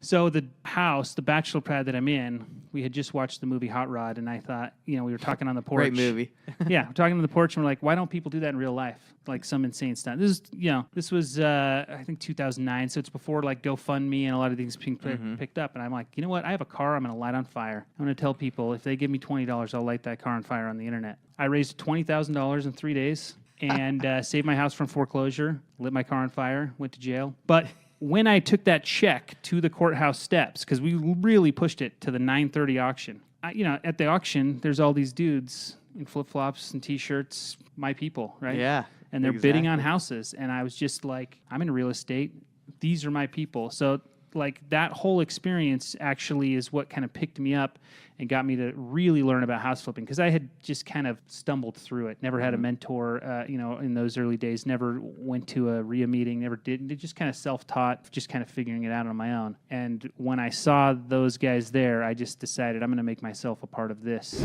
So the house, the bachelor pad that I'm in, we had just watched the movie Hot Rod, and I thought, we were talking on the porch. Great movie. Yeah, we're talking on the porch, and we're like, why don't people do that in real life? Like some insane stunt. This was I think 2009, so it's before like GoFundMe and a lot of things being picked up. And I'm like, you know what? I have a car I'm going to light on fire. I'm going to tell people if they give me $20, I'll light that car on fire on the internet. I raised $20,000 in 3 days and saved my house from foreclosure, lit my car on fire, went to jail. But when I took that check to the courthouse steps, because we really pushed it to the 9:30 auction, at the auction, there's all these dudes in flip-flops and T-shirts, my people, right? Yeah. And they're bidding on houses. And I was just like, I'm in real estate. These are my people. So, like, that whole experience actually is what kind of picked me up and got me to really learn about house flipping, because I had just kind of stumbled through it. Never had a mentor, in those early days. Never went to a RIA meeting. Never did. Just kind of self-taught, just kind of figuring it out on my own. And when I saw those guys there, I just decided I'm going to make myself a part of this.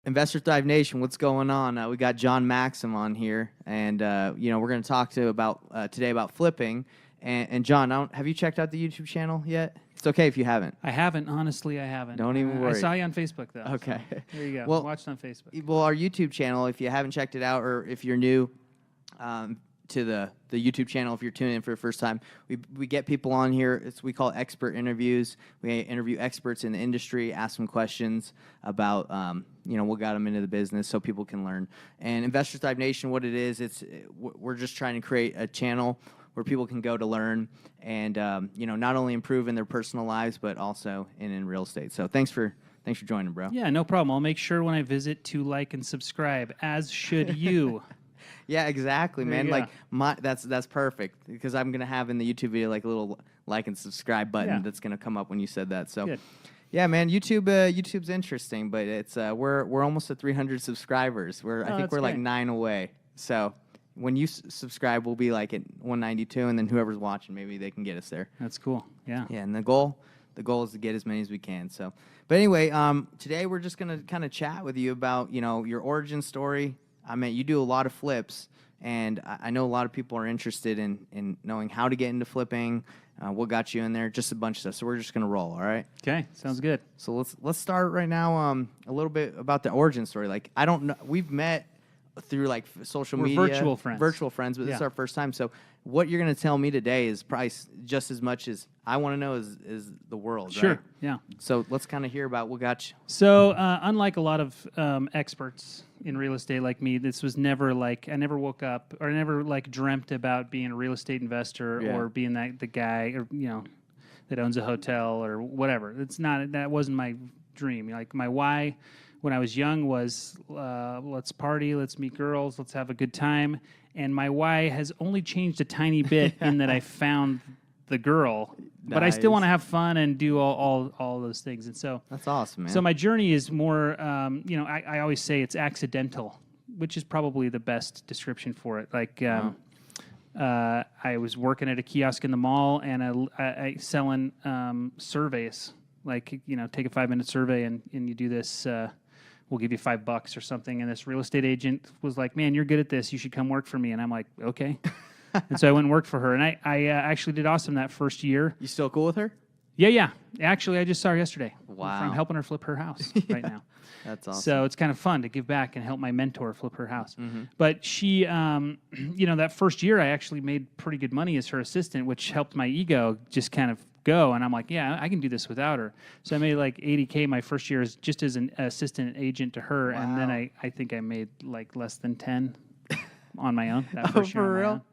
Investor Thrive Nation, what's going on? We got John Maxim on here, and we're going to talk today about flipping. And John, have you checked out the YouTube channel yet? It's okay if you haven't. I haven't, honestly. I haven't. Don't even worry. I saw you on Facebook though. Okay. So there you go. Well, watched on Facebook. Well, our YouTube channel, if you haven't checked it out, or if you're new to the YouTube channel, if you're tuning in for the first time, we get people on here. We call it expert interviews. We interview experts in the industry, ask them questions about what got them into the business, so people can learn. And Investor Thrive Nation, what it is, we're just trying to create a channel where people can go to learn and not only improve in their personal lives, but also in real estate. So thanks for joining, bro. Yeah, no problem. I'll make sure when I visit to like and subscribe, as should you. Yeah, exactly, man. Like that's perfect, because I'm gonna have in the YouTube video like a little like and subscribe button that's gonna come up when you said that. So, yeah, man, YouTube's interesting, but it's we're almost at 300 subscribers. I think we're like 9 away. So when you subscribe, we'll be like at 192, and then whoever's watching, maybe they can get us there. That's cool. Yeah. Yeah, and the goal is to get as many as we can. So, but anyway, today we're just gonna kind of chat with you about your origin story. I mean, you do a lot of flips, and I know a lot of people are interested in knowing how to get into flipping, what got you in there, just a bunch of stuff. So we're just gonna roll, all right? Okay, sounds good. So let's start right now. A little bit about the origin story. Like, I don't know, we've met through like social media, virtual friends, but this is our first time. So what you're gonna tell me today is probably just as much as I want to know is the world. Sure. Right? Yeah. So let's kind of hear about what got you. So unlike a lot of experts in real estate like me, this was never like, I never woke up or I never like dreamt about being a real estate investor or being the guy or that owns a hotel or whatever. That wasn't my dream. Like, my why when I was young was let's party, let's meet girls, let's have a good time. And my why has only changed a tiny bit in that I found the girl, but I still want to have fun and do all those things. And so that's awesome, man. So my journey is more, I always say it's accidental, which is probably the best description for it. Like, I was working at a kiosk in the mall, and I selling surveys. Like, take a 5-minute survey, and you do this. We'll give you $5 or something. And this real estate agent was like, "Man, you're good at this. You should come work for me." And I'm like, "Okay." And so I went and worked for her, and I actually did awesome that first year. You still cool with her? Yeah. Actually, I just saw her yesterday. Wow. I'm helping her flip her house right now. That's awesome. So it's kind of fun to give back and help my mentor flip her house. Mm-hmm. But she, that first year, I actually made pretty good money as her assistant, which helped my ego just kind of go. And I'm like, yeah, I can do this without her. So I made like $80K my first year just as an assistant agent to her. Wow. And then I think I made like less than 10 on my own. That first year for real?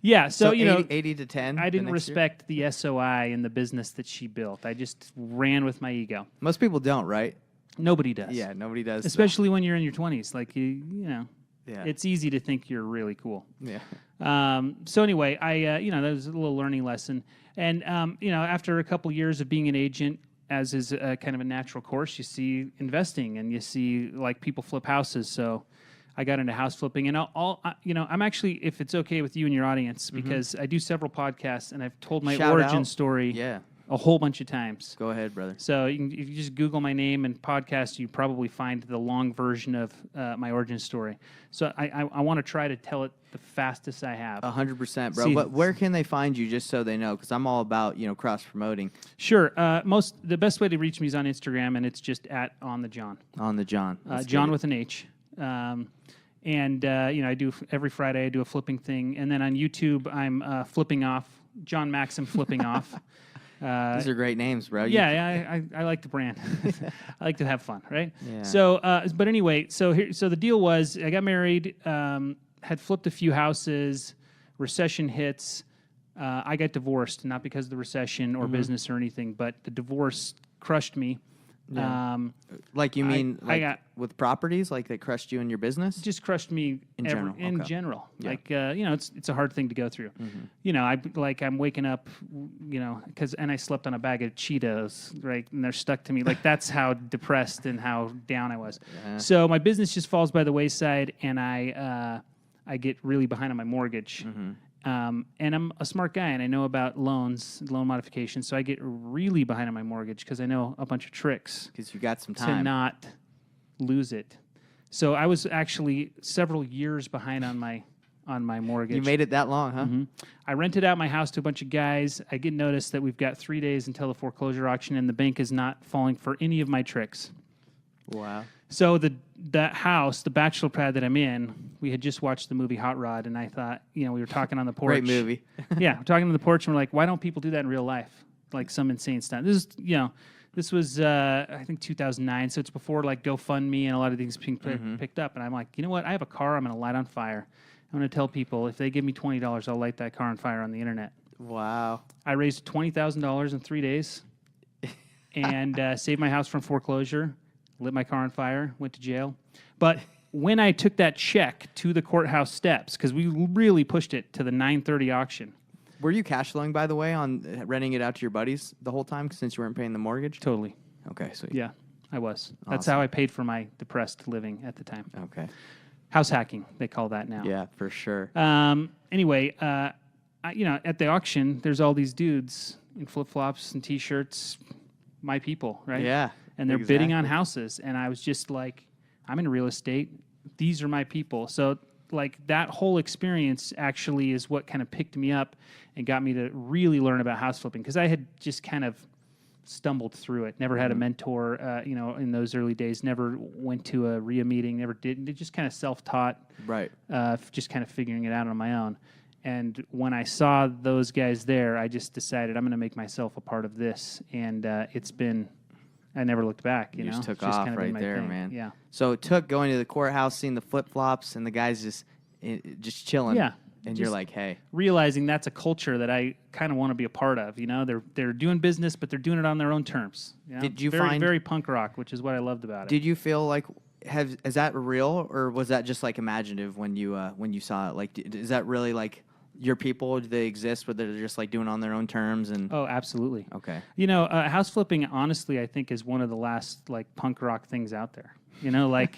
Yeah, so 80 to 10. I didn't respect the SOI in the business that she built. I just ran with my ego. Most people don't, right? Nobody does. Yeah, nobody does. Especially when you're in your 20s. Like, yeah. It's easy to think you're really cool. Yeah. So anyway, that was a little learning lesson. And, after a couple years of being an agent, as is kind of a natural course, you see investing and you see like people flip houses. So I got into house flipping, and I'm actually, if it's okay with you and your audience, because I do several podcasts, and I've told my origin story a whole bunch of times. Go ahead, brother. So if you just Google my name and podcast, you probably find the long version of my origin story. So I want to try to tell it the fastest I have. 100%, bro. See- But where can they find you, just so they know? Because I'm all about cross promoting Sure. The best way to reach me is on Instagram, and it's just at On the John. on the John. Let's get John it. with an H. I do every Friday. I do a flipping thing, and then on YouTube, I'm flipping off. John Maxim flipping off. These are great names, bro. I like the brand. I like to have fun, right? Yeah. So, but anyway, so the deal was, I got married, had flipped a few houses, recession hits. I got divorced, not because of the recession or business or anything, but the divorce crushed me. Yeah. Like you mean I got- with properties, like they crushed you in your business? Just crushed me In general, In okay. general, Yeah. like it's a hard thing to go through. I'm waking up, and I slept on a bag of Cheetos, right, and they're stuck to me. Like that's how depressed and how down I was. Yeah. So my business just falls by the wayside, and I get really behind on my mortgage. And I'm a smart guy, and I know about loan modifications, so I get really behind on my mortgage because I know a bunch of tricks Because you got some to time. not lose it. So I was actually several years behind on my mortgage. You made it that long, huh? I rented out my house to a bunch of guys. I get notice that we've got 3 days until the foreclosure auction, and the bank is not falling for any of my tricks. Wow. So that house, the bachelor pad that I'm in, we had just watched the movie Hot Rod, and I thought, we were talking on the porch. Great movie. Yeah, we're talking on the porch, and we're like, why don't people do that in real life? Like some insane stunt. This was I think 2009, so it's before like GoFundMe and a lot of things being picked up. And I'm like, you know what? I have a car. I'm going to light on fire. I'm going to tell people if they give me $20, I'll light that car on fire on the internet. Wow. I raised $20,000 in 3 days, and saved my house from foreclosure. Lit my car on fire. Went to jail. But when I took that check to the courthouse steps, because we really pushed it to the 9:30 auction. Were you cash flowing, by the way, on renting it out to your buddies the whole time since you weren't paying the mortgage? Totally. Okay, sweet. Yeah, I was. That's Awesome. how I paid for my depressed living at the time. Okay. House hacking, they call that now. Yeah, for sure. Anyway, at the auction, there's all these dudes in flip-flops and T-shirts, my people, right? Yeah. And they're bidding on exactly. houses. And I was just like, I'm in real estate. These are my people. So, like, that whole experience actually is what kind of picked me up and got me to really learn about house flipping, because I had just kind of stumbled through it. Never had a mentor, in those early days. Never went to a RIA meeting. Never did. Just kind of self-taught. Right. Just kind of figuring it out on my own. And when I saw those guys there, I just decided I'm going to make myself a part of this. And I never looked back. You know, just took It's just off kind of been right my there, thing. man. Yeah. So it took going to the courthouse, seeing the flip-flops, and the guys just chilling. Yeah. And you're Just like, hey. realizing that's a culture that I kind of want to be a part of. They're doing business, but they're doing it on their own terms. Did you very, find- very punk rock, which is what I loved about it. Did you feel like is that real, or was that just like imaginative when you saw it? Like, is that really like your people? Do they exist, where they're just like doing it on their own terms? And Oh, absolutely. okay, House flipping, honestly, I think is one of the last like punk rock things out there. Like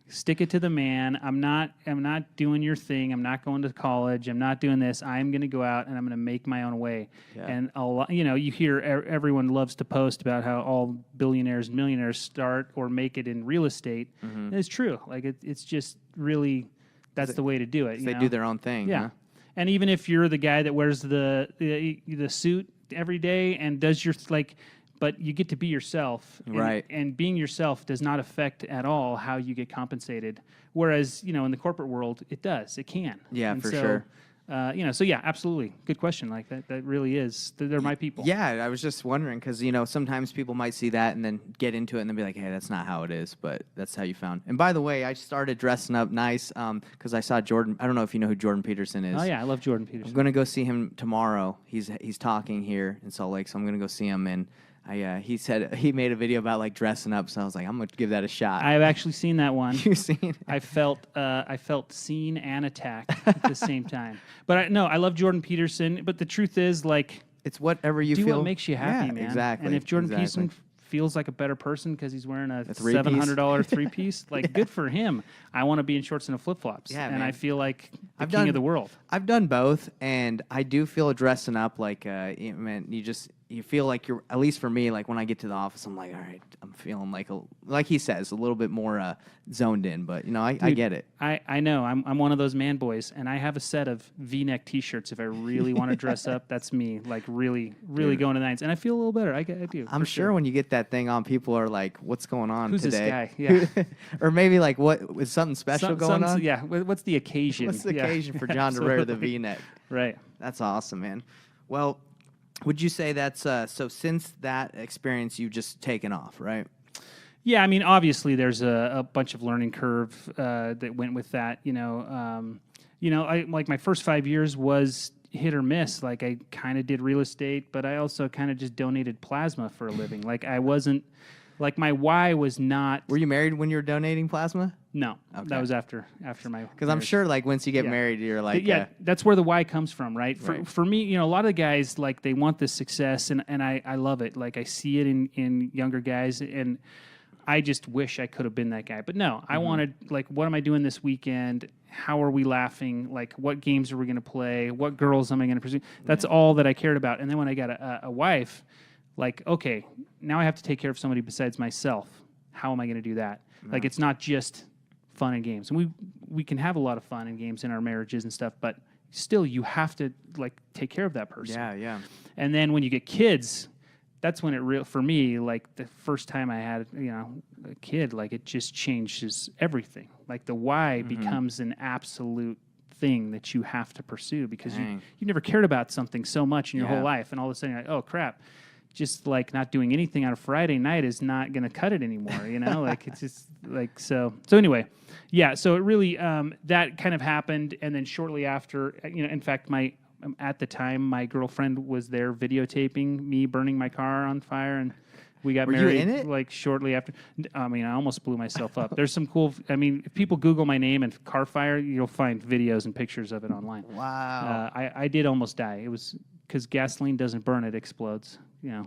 stick it to the man. I'm not doing your thing. I'm not going to college. I'm not doing this. I'm going to go out and I'm going to make my own way. Yeah. And a lot, you hear everyone loves to post about how all billionaires and millionaires start or make it in real estate. And it's true. Like it's just really that's the way to do it. they do their own thing. Yeah. Huh? And even if you're the guy that wears the suit every day and does your but you get to be yourself. Right. And being yourself does not affect at all how you get compensated. Whereas, in the corporate world, it does. It can. Yeah, And for so, sure. So yeah, absolutely. Good question. Like that really is. They're my people. Yeah, I was just wondering because sometimes people might see that and then get into it and then be like, "Hey, that's not how it is," but that's how you found. And by the way, I started dressing up nice because I saw Jordan. I don't know if you know who Jordan Peterson is. Oh yeah, I love Jordan I'm Peterson. gonna go see him tomorrow. He's talking here in Salt Lake, so I'm gonna go see him. And he said he made a video about like dressing up, so I was like, I'm gonna give that a shot. I've actually seen that one. You've seen it? I felt seen and attacked at the same time. But I love Jordan Peterson. But the truth is, like, It's whatever you do feel what makes you happy, yeah, man. Exactly. And if Jordan exactly. Peterson feels like a better person because he's wearing a three-piece? $700 three-piece, like, good for him. I want to be in shorts and flip-flops. Yeah, and man. I feel like the I've king done- of the world. I've done both, and I do feel dressing up like man. you feel like you're, at least for me, like when I get to the office, I'm like, all right, I'm feeling like he says, a little bit more zoned in. But I get it. I know. I'm one of those man boys, and I have a set of V-neck T-shirts. If I really want to dress up, that's me. Like really going to the nines, and I feel a little better. I do. I'm sure when you get that thing on, people are like, "What's going on Who's today?" this guy? Yeah. Or maybe like, "What is something special going on?" Yeah. What's the occasion? What's the occasion for John to wear the Absolutely. V-neck? Right. That's awesome, man. Well, would you say that's so? Since that experience, you've just taken off, right? Yeah, I mean, obviously, there's a bunch of learning curve that went with that. I like my first 5 years was hit or miss. Like I kind of did real estate, but I also kind of just donated plasma for a living. Like I wasn't, like my why was not. Were you married when you were donating plasma? No, Okay. that was after my. Because I'm sure, like once you get married, you're like, yeah, that's where the why comes from, right? Right. For me, a lot of the guys like they want this success, and I love it. Like I see it in younger guys, and I just wish I could have been that guy. But no, I wanted, like, what am I doing this weekend? How are we laughing? Like, what games are we going to play? What girls am I going to pursue? That's all that I cared about. And then when I got a wife, like, okay, now I have to take care of somebody besides myself. How am I going to do that? Like, it's not just fun and games. And we can have a lot of fun and games in our marriages and stuff, but still you have to, like, take care of that person. yeah. And then when you get kids, that's when it for me, like the first time I had, a kid, like it just changes everything. Like the why becomes an absolute thing that you have to pursue because you never cared about something so much in your whole life. And all of a sudden you're like, oh crap, just like not doing anything on a Friday night is not going to cut it anymore. Like it's just like, so anyway, yeah. So it really, that kind of happened. And then shortly after, in fact, at the time, my girlfriend was there videotaping me burning my car on fire, and we got married. You in it? Like shortly after. I mean, I almost blew myself up. There's some cool. I mean, if people Google my name and car fire, you'll find videos and pictures of it online. Wow. I did almost die. It was because gasoline doesn't burn; it explodes.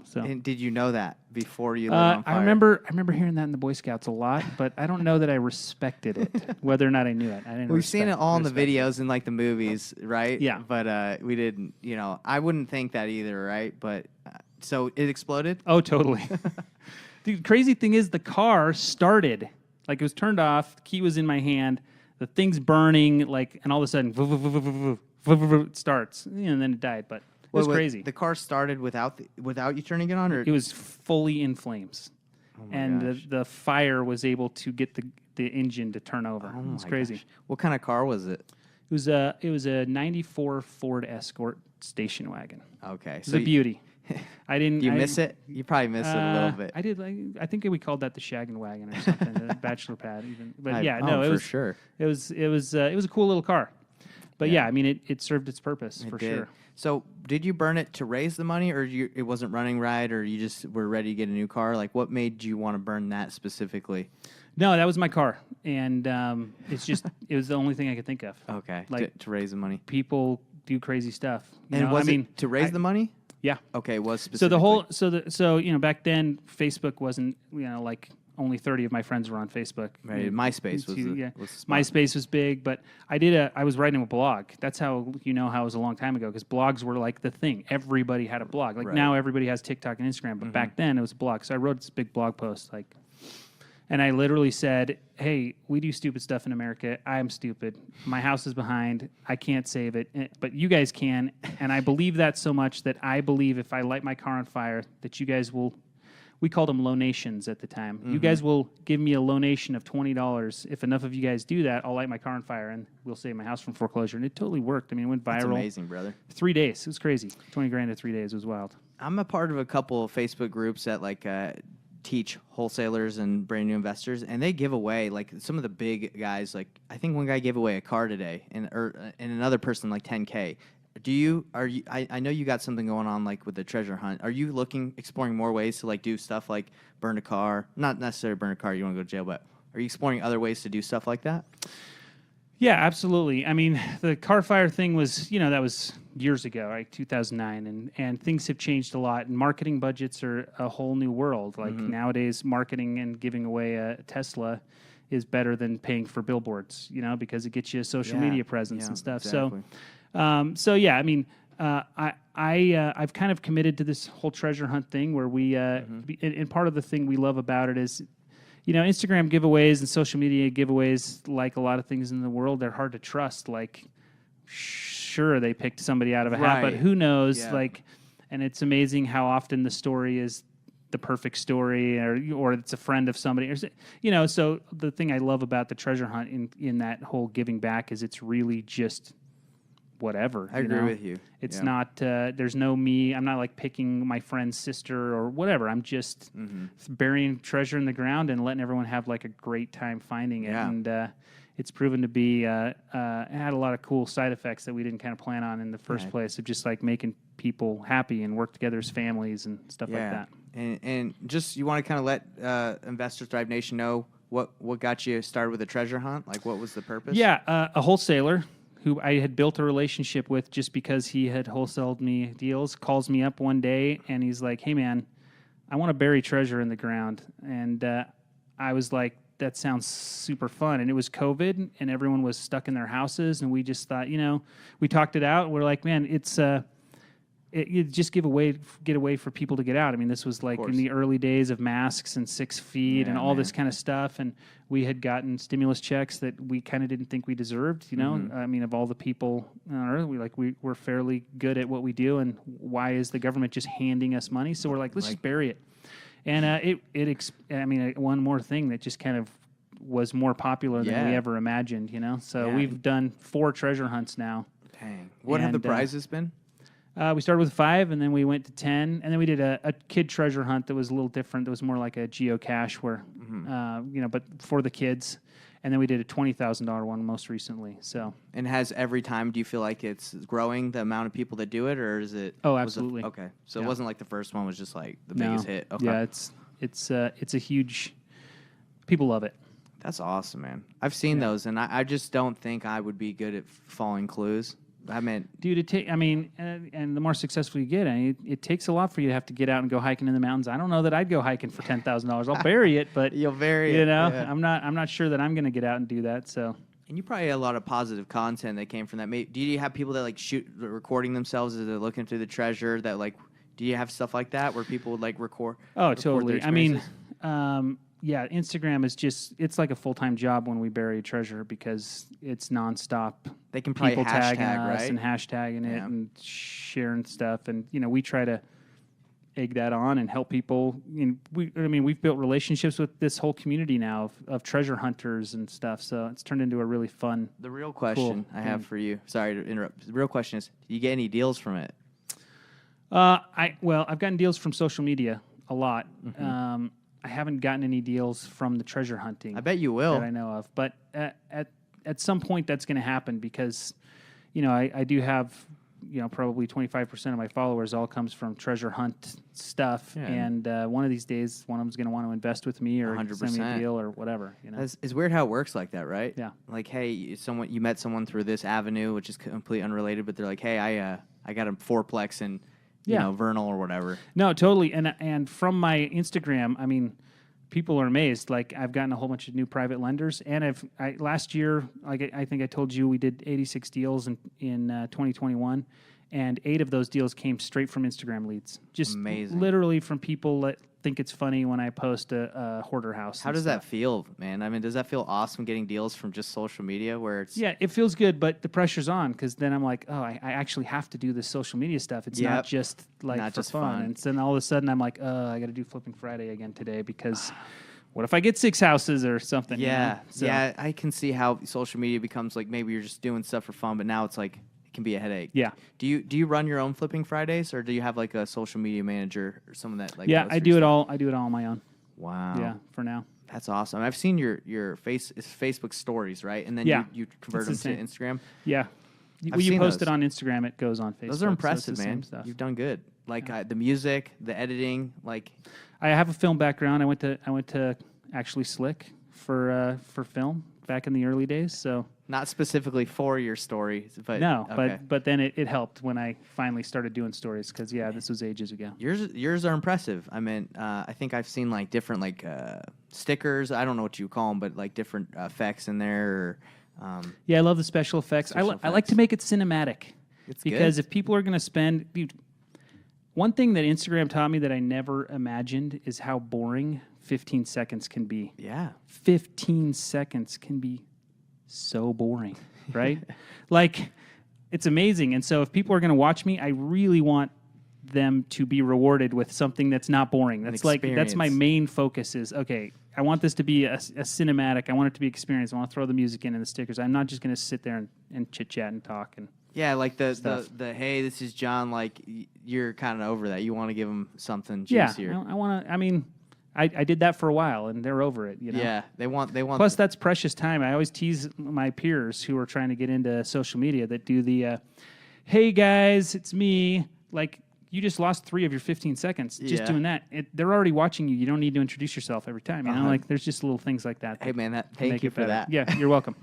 So. And did you know that before you lit on fire? I remember hearing that in the Boy Scouts a lot, but I don't know that I respected it, whether or not I knew it. We've seen it all in the videos and like the movies, right? Yeah. But we didn't, I wouldn't think that either, right? But so it exploded? Oh, totally. The crazy thing is the car started, like it was turned off, the key was in my hand, the thing's burning, like, and all of a sudden, it starts, and then it died, but it was crazy. The car started without you turning it on? Or? It was fully in flames. And the fire was able to get the engine to turn over. It was crazy. Gosh. What kind of car was it? It was a 94 Ford Escort station wagon. Okay. It was a beauty. I didn't. Do you miss it? You probably miss it a little bit. I did. I think we called that the shaggin' wagon or something, the bachelor pad even. But it for was sure. It was a cool little car. But yeah, I mean, it served its purpose for sure. So did you burn it to raise the money, or it wasn't running right, or you just were ready to get a new car? Like, what made you want to burn that specifically? No, that was my car, and it was the only thing I could think of. Okay, like to raise the money. People do crazy stuff. It to raise the money? Yeah. Okay, it was specifically. So back then Facebook wasn't like only 30 of my friends were on Facebook. Right, MySpace was MySpace was big, but I was writing a blog. That's how how it was a long time ago because blogs were like the thing. Everybody had a blog. Like now everybody has TikTok and Instagram, but back then it was a blog. So I wrote this big blog post and I literally said, hey, we do stupid stuff in America. I'm stupid. My house is behind. I can't save it, but you guys can. And I believe that so much that I believe if I light my car on fire that you guys will. We called them lonations at the time. You guys will give me a lonation of $20. If enough of you guys do that, I'll light my car on fire and we'll save my house from foreclosure. And it totally worked. I mean, it went viral. That's amazing, brother. 3 days. It was crazy. 20 grand in 3 days. It was wild. I'm a part of a couple of Facebook groups that teach wholesalers and brand new investors, and they give away like some of the big guys. Like I think one guy gave away a car today, and another person like $10K. I know you got something going on like with the treasure hunt. Are you exploring more ways to like do stuff like burn a car? Not necessarily burn a car, you want to go to jail, but are you exploring other ways to do stuff like that? Yeah, absolutely. I mean, the car fire thing was, that was years ago, right? 2009, and things have changed a lot. And marketing budgets are a whole new world. Like nowadays, marketing and giving away a Tesla is better than paying for billboards, because it gets you a social media presence and stuff. Exactly. So yeah, I mean, I've kind of committed to this whole treasure hunt thing where we and part of the thing we love about it is, Instagram giveaways and social media giveaways, like a lot of things in the world, they're hard to trust. Like, sure, they picked somebody out of a hat, but Right. who knows? Yeah. Like, and it's amazing how often the story is the perfect story, or it's a friend of somebody, or So the thing I love about the treasure hunt in that whole giving back is it's really just whatever. I agree with you. It's Yeah. not. There's no me. I'm not like picking my friend's sister or whatever. I'm just burying treasure in the ground and letting everyone have like a great time finding it. Yeah. And it's proven to be it had a lot of cool side effects that we didn't kind of plan on in the first place, of just like making people happy and work together as families and stuff like that. And just you want to kind of let Investor Thrive Nation know what got you started with a treasure hunt? Like, what was the purpose? Yeah, a wholesaler who I had built a relationship with just because he had wholesaled me deals, calls me up one day and he's like, "Hey man, I want to bury treasure in the ground." And I was like, that sounds super fun. And it was COVID and everyone was stuck in their houses. And we just thought, we talked it out. We're like, man, it's you just get a way for people to get out. I mean, this was like in the early days of masks and 6 feet and all this kind of stuff. And we had gotten stimulus checks that we kind of didn't think we deserved. I mean, of all the people on earth, we're fairly good at what we do. And why is the government just handing us money? So we're like, let's just bury it. And one more thing that just kind of was more popular than we ever imagined. So we've done 4 treasure hunts now. Dang. What have the prizes been? We started with 5, and then we went to 10, and then we did a kid treasure hunt that was a little different. That was more like a geocache, where, but for the kids. And then we did a $20,000 one most recently. So. And has every time? Do you feel like it's growing the amount of people that do it, or is it? Oh, absolutely. Okay, so it wasn't like the first one was just like the biggest hit. Okay. Yeah, it's a huge. People love it. That's awesome, man. I've seen those, and I just don't think I would be good at following clues. I mean, dude, and the more successful you get, it takes a lot for you to have to get out and go hiking in the mountains. I don't know that I'd go hiking for $10,000. I'll bury it, but you'll bury it. Yeah. I'm not sure that I'm going to get out and do that. So. And you probably had a lot of positive content that came from that. Do you have people that like recording themselves as they're looking through the treasure? That like, do you have stuff like that where people would like record? Oh, totally. I mean, yeah, Instagram is it's like a full-time job when we bury a treasure because it's nonstop. They can probably people tagging us right? and hashtagging it and sharing stuff, and we try to egg that on and help people. We've built relationships with this whole community now of treasure hunters and stuff. So it's turned into a really fun. The real question I have for you, sorry to interrupt. The real question is, do you get any deals from it? I've gotten deals from social media a lot. I haven't gotten any deals from the treasure hunting. I bet you will. That I know of, but at some point that's going to happen because, I do have, probably 25% of my followers all comes from treasure hunt stuff, and one of these days, one of them's going to want to invest with me or 100%. send me a deal or whatever. It's weird how it works like that, right? Yeah. Like, hey, you met someone through this avenue, which is completely unrelated, but they're like, hey, I got a fourplex in. Vernal or whatever. No, totally. And from my Instagram, people are amazed. Like, I've gotten a whole bunch of new private lenders, and last year, like I think I told you, we did 86 deals in 2021, and 8 of those deals came straight from Instagram leads. Just amazing. Literally from people that think it's funny when I post a hoarder house. How does that feel, man? Does that feel awesome getting deals from just social media where it's... Yeah, it feels good, but the pressure's on because then I'm like, oh, I actually have to do this social media stuff. It's not just like not for just fun. And then all of a sudden I'm like, I got to do Flipping Friday again today because what if I get 6 houses or something? Yeah, yeah, I can see how social media becomes like maybe you're just doing stuff for fun, but now it's like can be a headache. Yeah. Do you run your own Flipping Fridays, or do you have like a social media manager or someone that like? Yeah, I do it all. I do it all on my own. Wow. Yeah, for now. That's awesome. I've seen your Facebook stories, right? And then you convert them to Instagram. Yeah. When you post it on Instagram, it goes on Facebook. Those are impressive, man. You've done good. Like the music, the editing, like. I have a film background. I went to actually Slick for film back in the early days. So not specifically for your stories, but no, okay. but then it helped when I finally started doing stories because this was ages ago. Yours are impressive. I think I've seen like different like stickers. I don't know what you call them, but like different effects in there. Yeah, I love the special effects. I like to make it cinematic. It's because good. if people are going to spend, dude, one thing that Instagram taught me that I never imagined is how boring 15 seconds can be. Yeah. 15 seconds can be so boring, right? Like, it's amazing. And so if people are going to watch me, I really want them to be rewarded with something that's not boring. That's my experience. main focus is, okay, I want this to be a cinematic. I want it to be experience. I want to throw the music in and the stickers. I'm not just going to sit there and chit chat and talk. And Yeah, like the stuff. hey, this is John. Like you're kind of over that. You want to give them something yeah, juicier. I want to, I mean, I did that for a while and they're over it, you know? Yeah, they want. Plus, that's precious time. I always tease my peers who are trying to get into social media that do the, hey guys, it's me. Like, you just lost 3 of your 15 seconds just Yeah. doing that. They're already watching you. You don't need to introduce yourself every time. You know, like there's just little things like that. Hey man, that thank make you it for better. that. Yeah, you're welcome.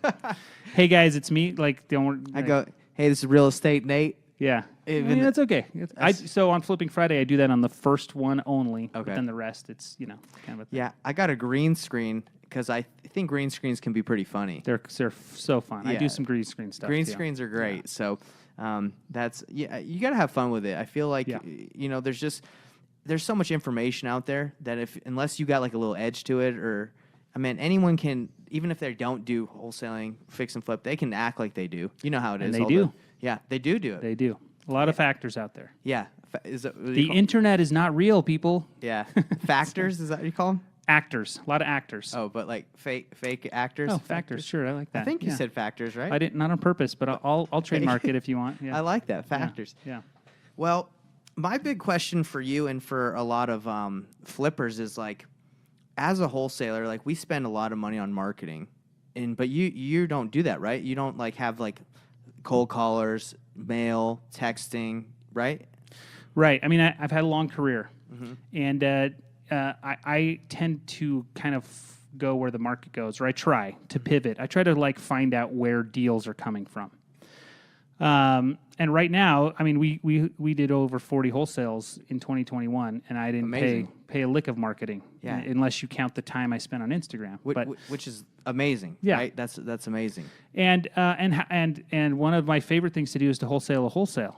Hey guys, it's me. Like, don't. I go, hey, this is real estate, Nate. Yeah. Even- I mean, that's okay. So on Flipping Friday, I do that on the first one only. Okay. But then the rest, it's, you know, kind of a thing. Yeah, I got a green screen because I think green screens can be pretty funny. They're so fun. I Yeah. do some green screen stuff. Green too. screens are great. So that's you got to have fun with it. I feel like Yeah. you know there's so much information out there that unless you got like a little edge to it, or I mean anyone can, even if they don't do wholesaling, fix and flip, they can act like they do. You know how it is. And they all do. Yeah, they do it. They do. A lot of factors out there. Yeah. Is it, what do you The call- internet is not real, people. yeah factors, is that what you call them? Actors. A lot of actors. Oh, but like fake actors. Oh, factors. Sure, I like that. I think you Yeah. said factors, right? I didn't, not on purpose, but I'll trademark it if you want. Yeah. I like that, factors. Yeah. Well, my big question for you and for a lot of flippers is like, as a wholesaler, like we spend a lot of money on marketing, but you don't do that, right? You don't like have like cold callers, mail, texting, right? Right. I mean, I've had a long career, Mm-hmm. and I tend to kind of go where the market goes, or I try to pivot. I try to like find out where deals are coming from. And right now, I mean, we did over 40 wholesales in 2021, and I didn't Amazing. pay a lick of marketing, Yeah. unless you count the time I spent on Instagram. Which is amazing. Yeah. Right? That's amazing. And one of my favorite things to do is to wholesale a wholesale.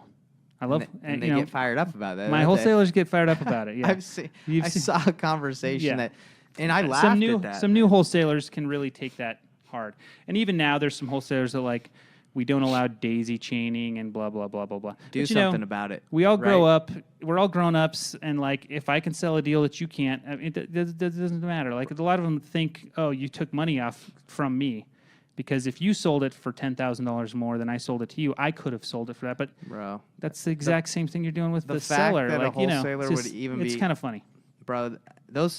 I love, And they you know, get fired up about that. my don't they? wholesalers get fired up about it. Yeah, I've seen. You've I seen- saw a conversation Yeah. that, and I laughed some new at that. some new wholesalers can really take that hard. And even now, there's some wholesalers that like, we don't allow daisy chaining and blah blah blah blah blah. Do But, you know, something about it. We all grow right? up. We're all grown ups, and like, if I can sell a deal that you can't, I mean, it doesn't matter. Like, a lot of them think, oh, you took money off from me, because if you sold it for $10,000 more than I sold it to you, I could have sold it for that. But Bro. that's the exact same thing you're doing with the fact seller. that a Like, you know, wholesaler it's would even it's be- kind of funny. Bro,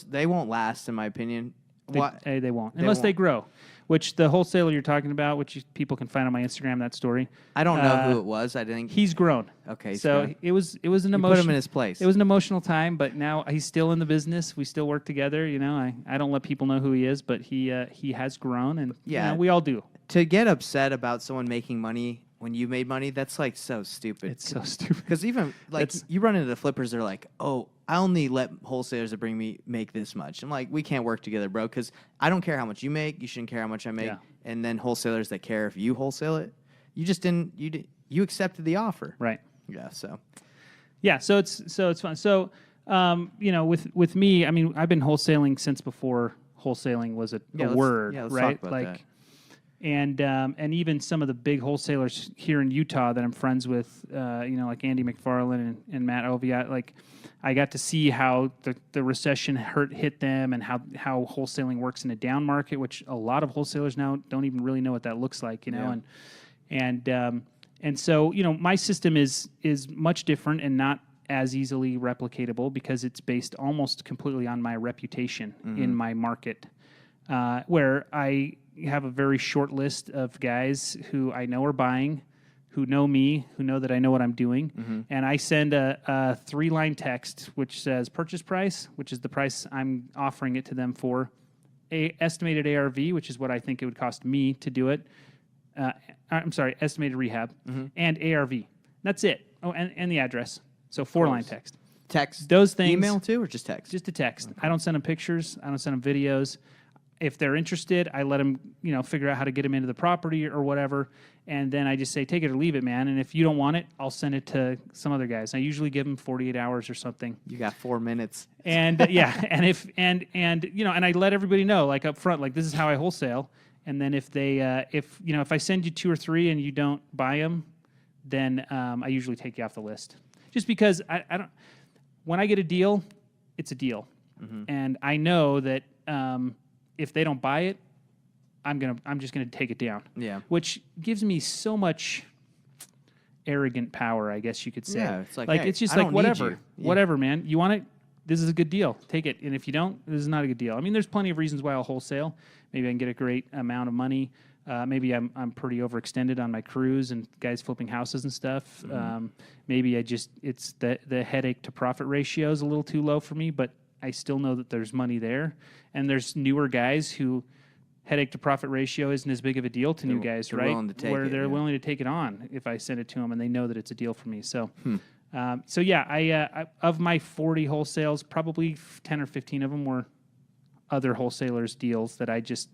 they won't last, in my opinion. They won't, unless they won't. grow. Which the wholesaler you're talking about, which people can find on my Instagram, that story. I don't know who it was. I didn't. He's grown. Okay, he's So grown. it was an You emotional. put him in his place. It was an emotional time, but now he's still in the business. We still work together. You know, I don't let people know who he is, but he has grown, and Yeah. you know, we all do. To get upset about someone making money when you made money, that's like so stupid. It's so stupid. Because even like That's- you run into the flippers, they're like, "Oh, I only let wholesalers that bring me make this much." I'm like, "We can't work together, bro. Because I don't care how much you make. You shouldn't care how much I make." Yeah. And then wholesalers that care if you wholesale it, you just didn't. You accepted the offer. Right. Yeah. So Yeah. So it's fun. So you know, with me, I mean, I've been wholesaling since before wholesaling was a word, let's right? talk about Like. that. And even some of the big wholesalers here in Utah that I'm friends with, you know, like Andy McFarland and Matt Oviatt, like, I got to see how the recession hit them, and how wholesaling works in a down market, which a lot of wholesalers now don't even really know what that looks like, you know, and so, you know, my system is much different and not as easily replicatable, because it's based almost completely on my reputation in my market, where I have a very short list of guys who I know are buying, who know me, who know that I know what I'm doing, and I send a 3-line text which says purchase price, which is the price I'm offering it to them for, estimated ARV, which is what I think it would cost me to do it. I'm sorry, estimated rehab, and ARV. That's it. Oh, and the address. So 4-line text. text Those things. email too, or just text? Just a text. I don't send them pictures. I don't send them videos. if they're interested, I let them, figure out how to get them into the property or whatever. And then I just say, take it or leave it, man. And if you don't want it, I'll send it to some other guys. I usually give them 48 hours or something. You got 4 minutes. And and I let everybody know, like up front, like this is how I wholesale. And then if they, if I send you 2 or 3 and you don't buy them, then I usually take you off the list. Just because I don't, when I get a deal, it's a deal. And I know that if they don't buy it, I'm just gonna take it down. Yeah. Which gives me so much arrogant power, I guess you could say. Yeah, it's like, hey, it's just I like don't need whatever, you. Yeah. whatever, man. You want it? This is a good deal. Take it. And if you don't, this is not a good deal. I mean, there's plenty of reasons why I'll wholesale. Maybe I can get a great amount of money. Maybe I'm pretty overextended on my crews and guys flipping houses and stuff. Maybe it's the headache to profit ratio is a little too low for me, but I still know that there's money there. And there's newer guys who headache to profit ratio isn't as big of a deal to new guys, they're right? willing to take Where it, they're yeah. willing to take it on if I send it to them and they know that it's a deal for me. So, I of my 40 wholesales, probably 10 or 15 of them were other wholesalers' deals that I just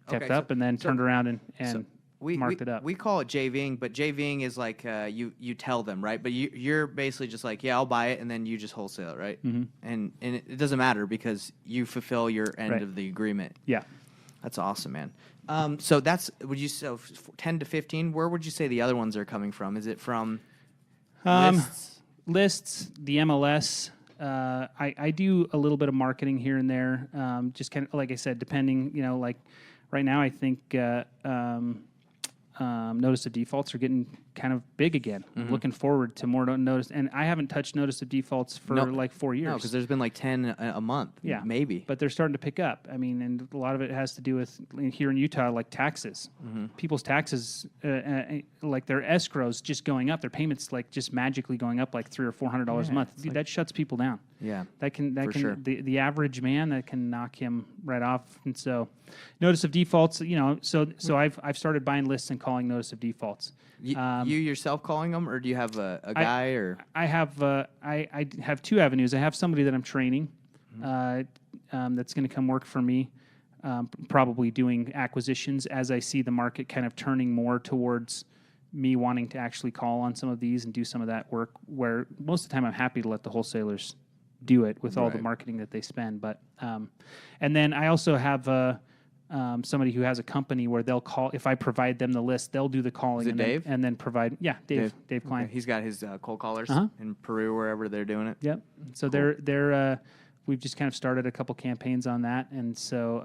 kept up and then turned around and marked it up. We call it JVing, but JVing is like you tell them, right? But you're basically just like, yeah, I'll buy it, and then you just wholesale it, right? And it doesn't matter because you fulfill your end of the agreement. Yeah. That's awesome, man. So that's, would you say 10 to 15? Where would you say the other ones are coming from? Is it from lists, the MLS? I do a little bit of marketing here and there. Just kind of, like I said, depending, like right now I think notice of defaults are getting kind of big again. I'm looking forward to more notice. And I haven't touched notice of defaults for like 4 years. No, because there's been like 10 a month. Yeah. Maybe. But they're starting to pick up. I mean, and a lot of it has to do with here in Utah, like taxes. People's taxes, like their escrows just going up. Their payments like just magically going up like $300 or $400 a month. Dude, that shuts people down. Yeah. That can sure. the average man, that can knock him right off. And so notice of defaults, so I've started buying lists and calling notice of defaults. You yourself calling them, or do you have a guy? Or I have I have 2 avenues. I have somebody that I'm training that's going to come work for me, probably doing acquisitions as I see the market kind of turning more towards me wanting to actually call on some of these and do some of that work, where most of the time I'm happy to let the wholesalers do it with all the marketing that they spend. But and then I also have somebody who has a company where they'll call, if I provide them the list, they'll do the calling. Is it Dave? And then provide, Dave Klein. Okay. He's got his cold callers in Peru, wherever they're doing it. Yep. So they're we've just kind of started a couple campaigns on that, and so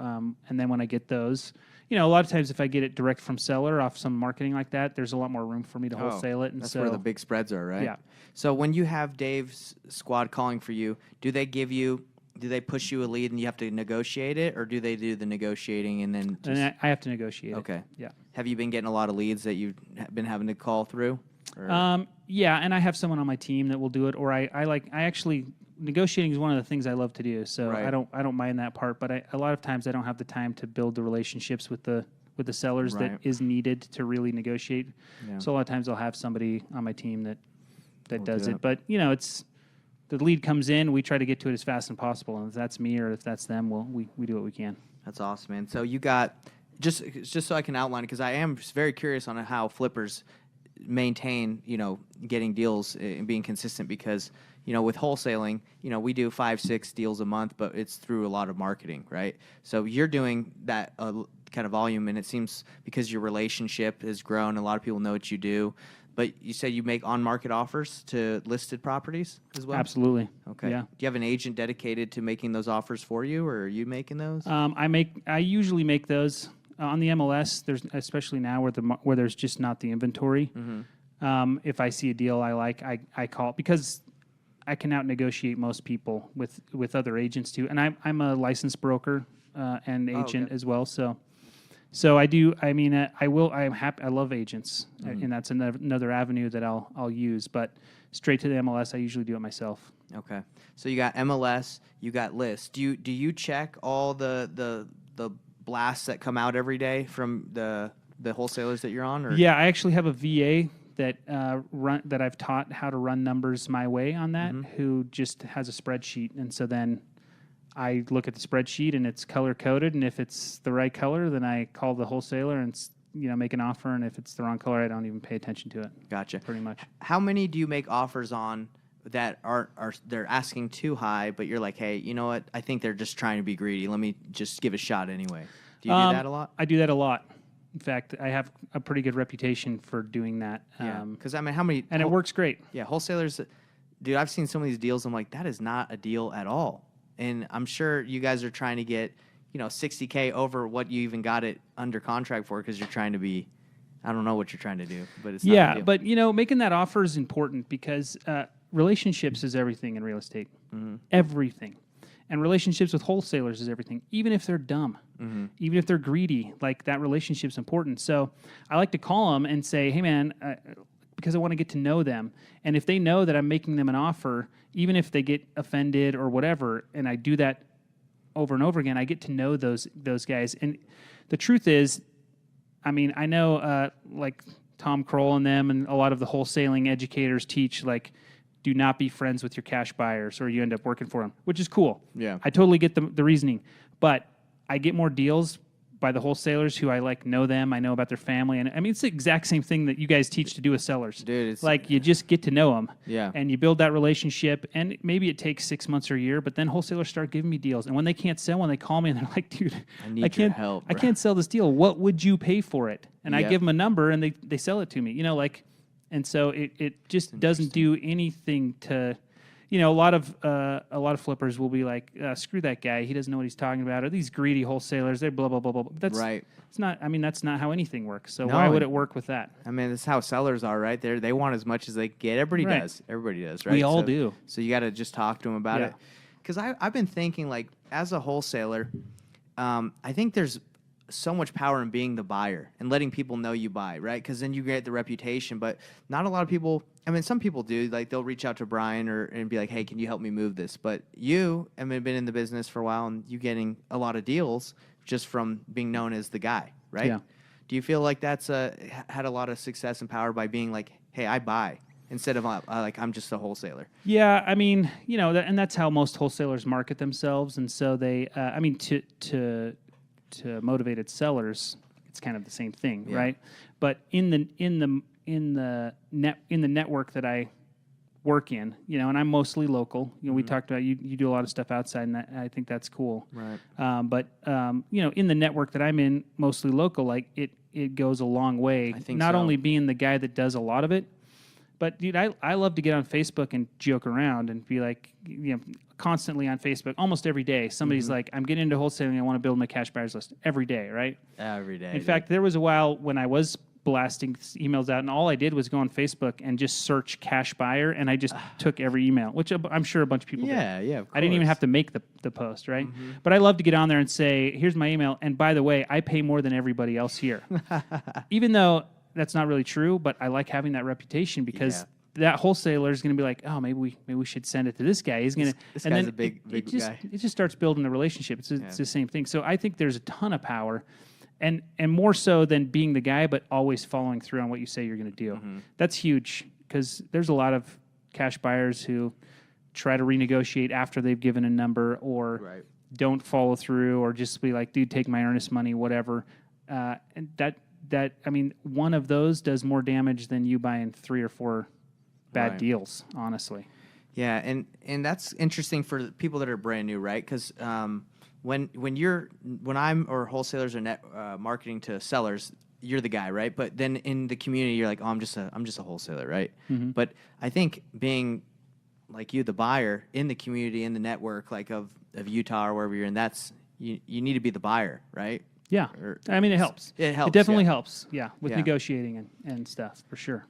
and then when I get those, a lot of times if I get it direct from seller off some marketing like that, there's a lot more room for me to wholesale it. And that's so where the big spreads are, right? Yeah. So when you have Dave's squad calling for you, do they push you a lead and you have to negotiate it, or do they do the negotiating and then just... And I have to negotiate it. Okay. Yeah. Have you been getting a lot of leads that you've been having to call through? Or? Yeah, and I have someone on my team that will do it, or I actually, negotiating is one of the things I love to do, so I don't mind that part, but a lot of times I don't have the time to build the relationships with the sellers that is needed to really negotiate. Yeah. So a lot of times I'll have somebody on my team that does it. But it's, the lead comes in, we try to get to it as fast as possible, and if that's me or if that's them, we do what we can. That's awesome, man. So you got, just so I can outline it, because I am very curious on how flippers maintain, getting deals and being consistent, because, with wholesaling, we do 5-6 deals a month, but it's through a lot of marketing, right? So you're doing that kind of volume, and it seems because your relationship has grown, a lot of people know what you do. But you said you make on-market offers to listed properties as well? Absolutely. Okay. Yeah. Do you have an agent dedicated to making those offers for you, or are you making those? I usually make those on the MLS. There's, especially now where there's just not the inventory. If I see a deal I like, I call, because I can out negotiate most people with other agents too. And I'm a licensed broker and agent as well. So I do. I mean, I'm happy. I love agents, and that's another avenue that I'll use. But straight to the MLS, I usually do it myself. Okay. So you got MLS, you got lists. Do you check all the blasts that come out every day from the wholesalers that you're on? Or? Yeah, I actually have a VA that that I've taught how to run numbers my way on that. Who just has a spreadsheet, and so then I look at the spreadsheet and it's color coded, and if it's the right color, then I call the wholesaler and make an offer, and if it's the wrong color, I don't even pay attention to it. Gotcha. Pretty much. How many do you make offers on that are they're asking too high, but you're like, hey, you know what? I think they're just trying to be greedy. Let me just give a shot anyway. Do you do that a lot? I do that a lot. In fact, I have a pretty good reputation for doing that. Yeah. Because I mean, how many? And it works great. Yeah, wholesalers. Dude, I've seen some of these deals. I'm like, that is not a deal at all. And I'm sure you guys are trying to get, $60K over what you even got it under contract for, because you're trying to be, I don't know what you're trying to do, but it's not a deal. But making that offer is important because relationships is everything in real estate. Everything. And relationships with wholesalers is everything, even if they're dumb, even if they're greedy. Like, that relationship's important. So I like to call them and say, hey, man, because I want to get to know them. And if they know that I'm making them an offer, even if they get offended or whatever, and I do that over and over again, I get to know those guys. And the truth is, I mean, I know like Tom Kroll and them and a lot of the wholesaling educators teach, like, do not be friends with your cash buyers or you end up working for them, which is cool. Yeah. I totally get the reasoning. But I get more deals by the wholesalers who I know them, I know about their family. And I mean, it's the exact same thing that you guys teach to do with sellers. Dude, it's like, you just get to know them. Yeah. And you build that relationship, and maybe it takes 6 months or a year, but then wholesalers start giving me deals. And when they can't sell one, they call me and they're like, dude, I can't help. I can't sell this deal. What would you pay for it? And I Yep. give them a number and they sell it to me, and so it just doesn't do anything to, a lot of flippers will be like, screw that guy. He doesn't know what he's talking about. Or these greedy wholesalers, they're blah, blah, blah, blah. That's right. It's not, I mean, that's not how anything works. So No, why would it work with that? I mean, that's how sellers are, right? They want as much as they get. Everybody Right. does. Everybody does, right? We all do. So you got to just talk to them about Yeah. it. Because I've been thinking, like, as a wholesaler, I think there's so much power in being the buyer and letting people know you buy, right? Because then you get the reputation. But not a lot of people. I mean, some people do. Like, they'll reach out to Brian and be like, "Hey, can you help me move this?" But you, I mean, been in the business for a while, and you getting a lot of deals just from being known as the guy, right? Yeah. Do you feel like that's had a lot of success and power by being like, "Hey, I buy," instead of like, "I'm just a wholesaler"? Yeah, I mean, and that's how most wholesalers market themselves. And so they, I mean, to motivated sellers, it's kind of the same thing, Yeah. right? But in the network that I work in, and I'm mostly local. We talked about you do a lot of stuff outside, and I think that's cool. Right. But in the network that I'm in, mostly local, like it goes a long way. I think not so. only being the guy that does a lot of it, but dude, I love to get on Facebook and joke around and be like, constantly on Facebook, almost every day. Somebody's like, I'm getting into wholesaling. I want to build my cash buyers list every day, right? Every day. In fact, there was a while when I was blasting emails out, and all I did was go on Facebook and just search cash buyer, and I just took every email, which I'm sure a bunch of people did. Yeah, of course. I didn't even have to make the post, right? But I love to get on there and say, here's my email, and by the way, I pay more than everybody else here. Even though that's not really true, but I like having that reputation because that wholesaler is going to be like, oh, maybe we should send it to this guy. He's going to, This and guy's then a big guy. It just starts building the relationship. It's the same thing. So I think there's a ton of power, and more so than being the guy, but always following through on what you say you're going to do. That's huge because there's a lot of cash buyers who try to renegotiate after they've given a number or don't follow through or just be like, dude, take my earnest money, whatever. And that I mean, one of those does more damage than you buying 3 or 4 bad deals, honestly. Yeah, and that's interesting for people that are brand new, right? Because when I'm or wholesalers are marketing to sellers, you're the guy, right? But then in the community, you're like, oh, I'm just a wholesaler, right? But I think being like you, the buyer in the community, in the network, like of Utah or wherever you're in, that's you need to be the buyer, right? Yeah, I mean, it helps. It helps. It definitely helps. Yeah, with negotiating and stuff for sure.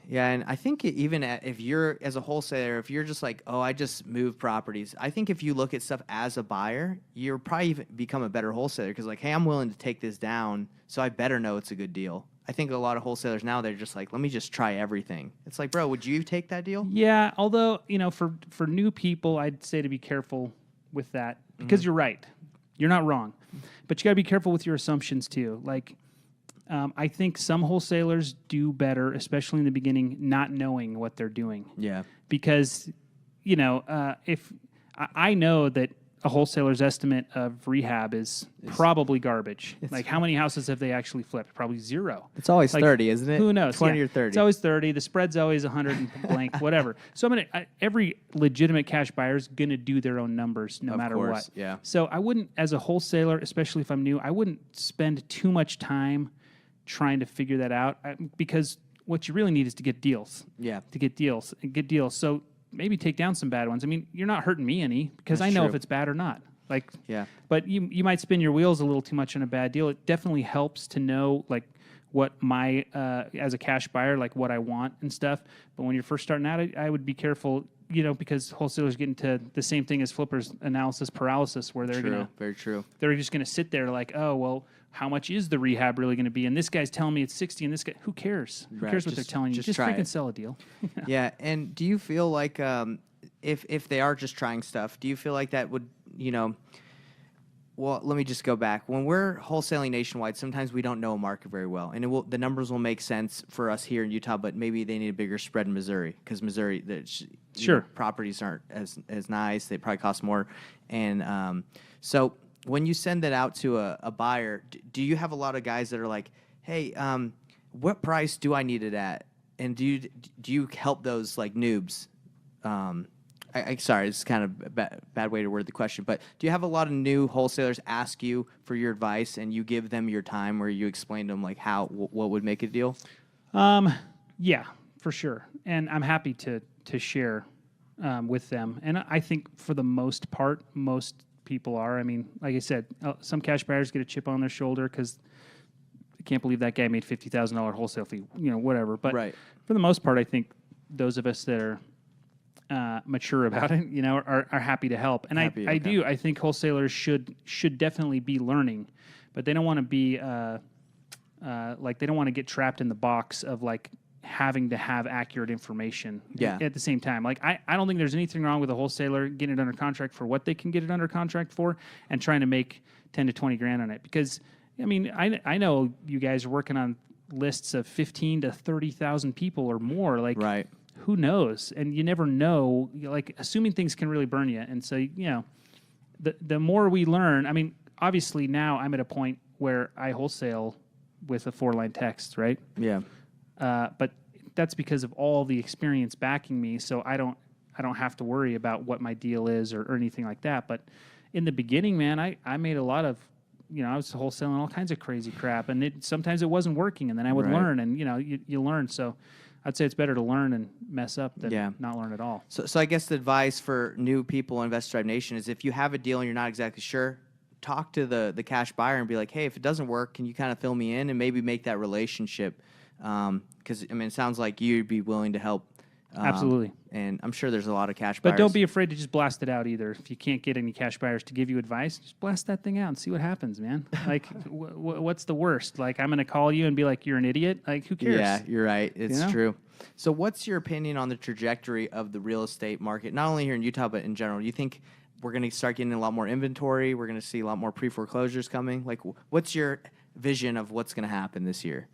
Yeah, and I think if you're, as a wholesaler, if you're just like, oh, I just move properties, I think if you look at stuff as a buyer, you're probably even become a better wholesaler because, like, hey, I'm willing to take this down, so I better know it's a good deal. I think a lot of wholesalers now, they're just like, let me just try everything. It's like, bro, would you take that deal? Yeah, although, for new people, I'd say to be careful with that because you're right. You're not wrong. But you got to be careful with your assumptions, too. Like, I think some wholesalers do better, especially in the beginning, not knowing what they're doing. Yeah. Because, if I know that a wholesaler's estimate of rehab is probably garbage. Like, how many houses have they actually flipped? Probably zero. It's always Like, 30, isn't it? Who knows? 20 or 30. It's always 30. The spread's always 100 and blank, whatever. So every legitimate cash buyer is going to do their own numbers no matter what. Yeah. So I wouldn't, as a wholesaler, especially if I'm new, I wouldn't spend too much time trying to figure that out because what you really need is to get deals. Yeah. To get deals and get deals. So maybe take down some bad ones. I mean, you're not hurting me any because That's I know true. if it's bad or not. Like, Yeah. But you might spin your wheels a little too much on a bad deal. It definitely helps to know like what my as a cash buyer, like what I want and stuff. But when you're first starting out, I would be careful, because wholesalers get into the same thing as flippers, analysis paralysis, where they're Very true. they're just gonna sit there like, oh well, how much is the rehab really going to be? And this guy's telling me it's 60, and this guy, who cares? Who cares what they're telling you? Just freaking sell a deal. Yeah, and do you feel like if they are just trying stuff, do you feel like that would, well, let me just go back. When we're wholesaling nationwide, sometimes we don't know a market very well, and the numbers will make sense for us here in Utah, but maybe they need a bigger spread in Missouri because Missouri, properties aren't as nice. They probably cost more, and so when you send that out to a buyer, do you have a lot of guys that are like, hey, what price do I need it at? And do you help those like noobs? Sorry, it's kind of a bad way to word the question, but do you have a lot of new wholesalers ask you for your advice and you give them your time where you explain to them like what would make a deal? Yeah, for sure. And I'm happy to share with them. And I think for the most part, most people are. I mean, like I said, some cash buyers get a chip on their shoulder because they can't believe that guy made $50,000 wholesale fee, whatever. But for the most part, I think those of us that are mature about it, are happy to help. And I think wholesalers should definitely be learning, but they don't want to be like they don't want to get trapped in the box of like having to have accurate information at the same time. Like I don't think there's anything wrong with a wholesaler getting it under contract for what they can get it under contract for and trying to make 10 to 20 grand on it. Because I mean, I know you guys are working on lists of 15 to 30,000 people or more. Like who knows? And you never know, like assuming things can really burn you. And so, the more we learn, I mean, obviously now I'm at a point where I wholesale with a 4-line text, right? Yeah. But that's because of all the experience backing me, so I don't have to worry about what my deal is or anything like that. But in the beginning, man, I made a lot of, I was wholesaling all kinds of crazy crap, and sometimes it wasn't working, and then I would learn, and you learn. So I'd say it's better to learn and mess up than not learn at all. So I guess the advice for new people in Investor Drive Nation is if you have a deal and you're not exactly sure, talk to the cash buyer and be like, hey, if it doesn't work, can you kind of fill me in and maybe make that relationship? Because, I mean, it sounds like you'd be willing to help. Absolutely. And I'm sure there's a lot of cash buyers. But don't be afraid to just blast it out either. If you can't get any cash buyers to give you advice, just blast that thing out and see what happens, man. Like, what's the worst? Like, I'm going to call you and be like, you're an idiot? Like, who cares? Yeah, you're right. It's true. So what's your opinion on the trajectory of the real estate market, not only here in Utah, but in general? Do you think we're going to start getting a lot more inventory? We're going to see a lot more pre-foreclosures coming? Like, what's your vision of what's going to happen this year?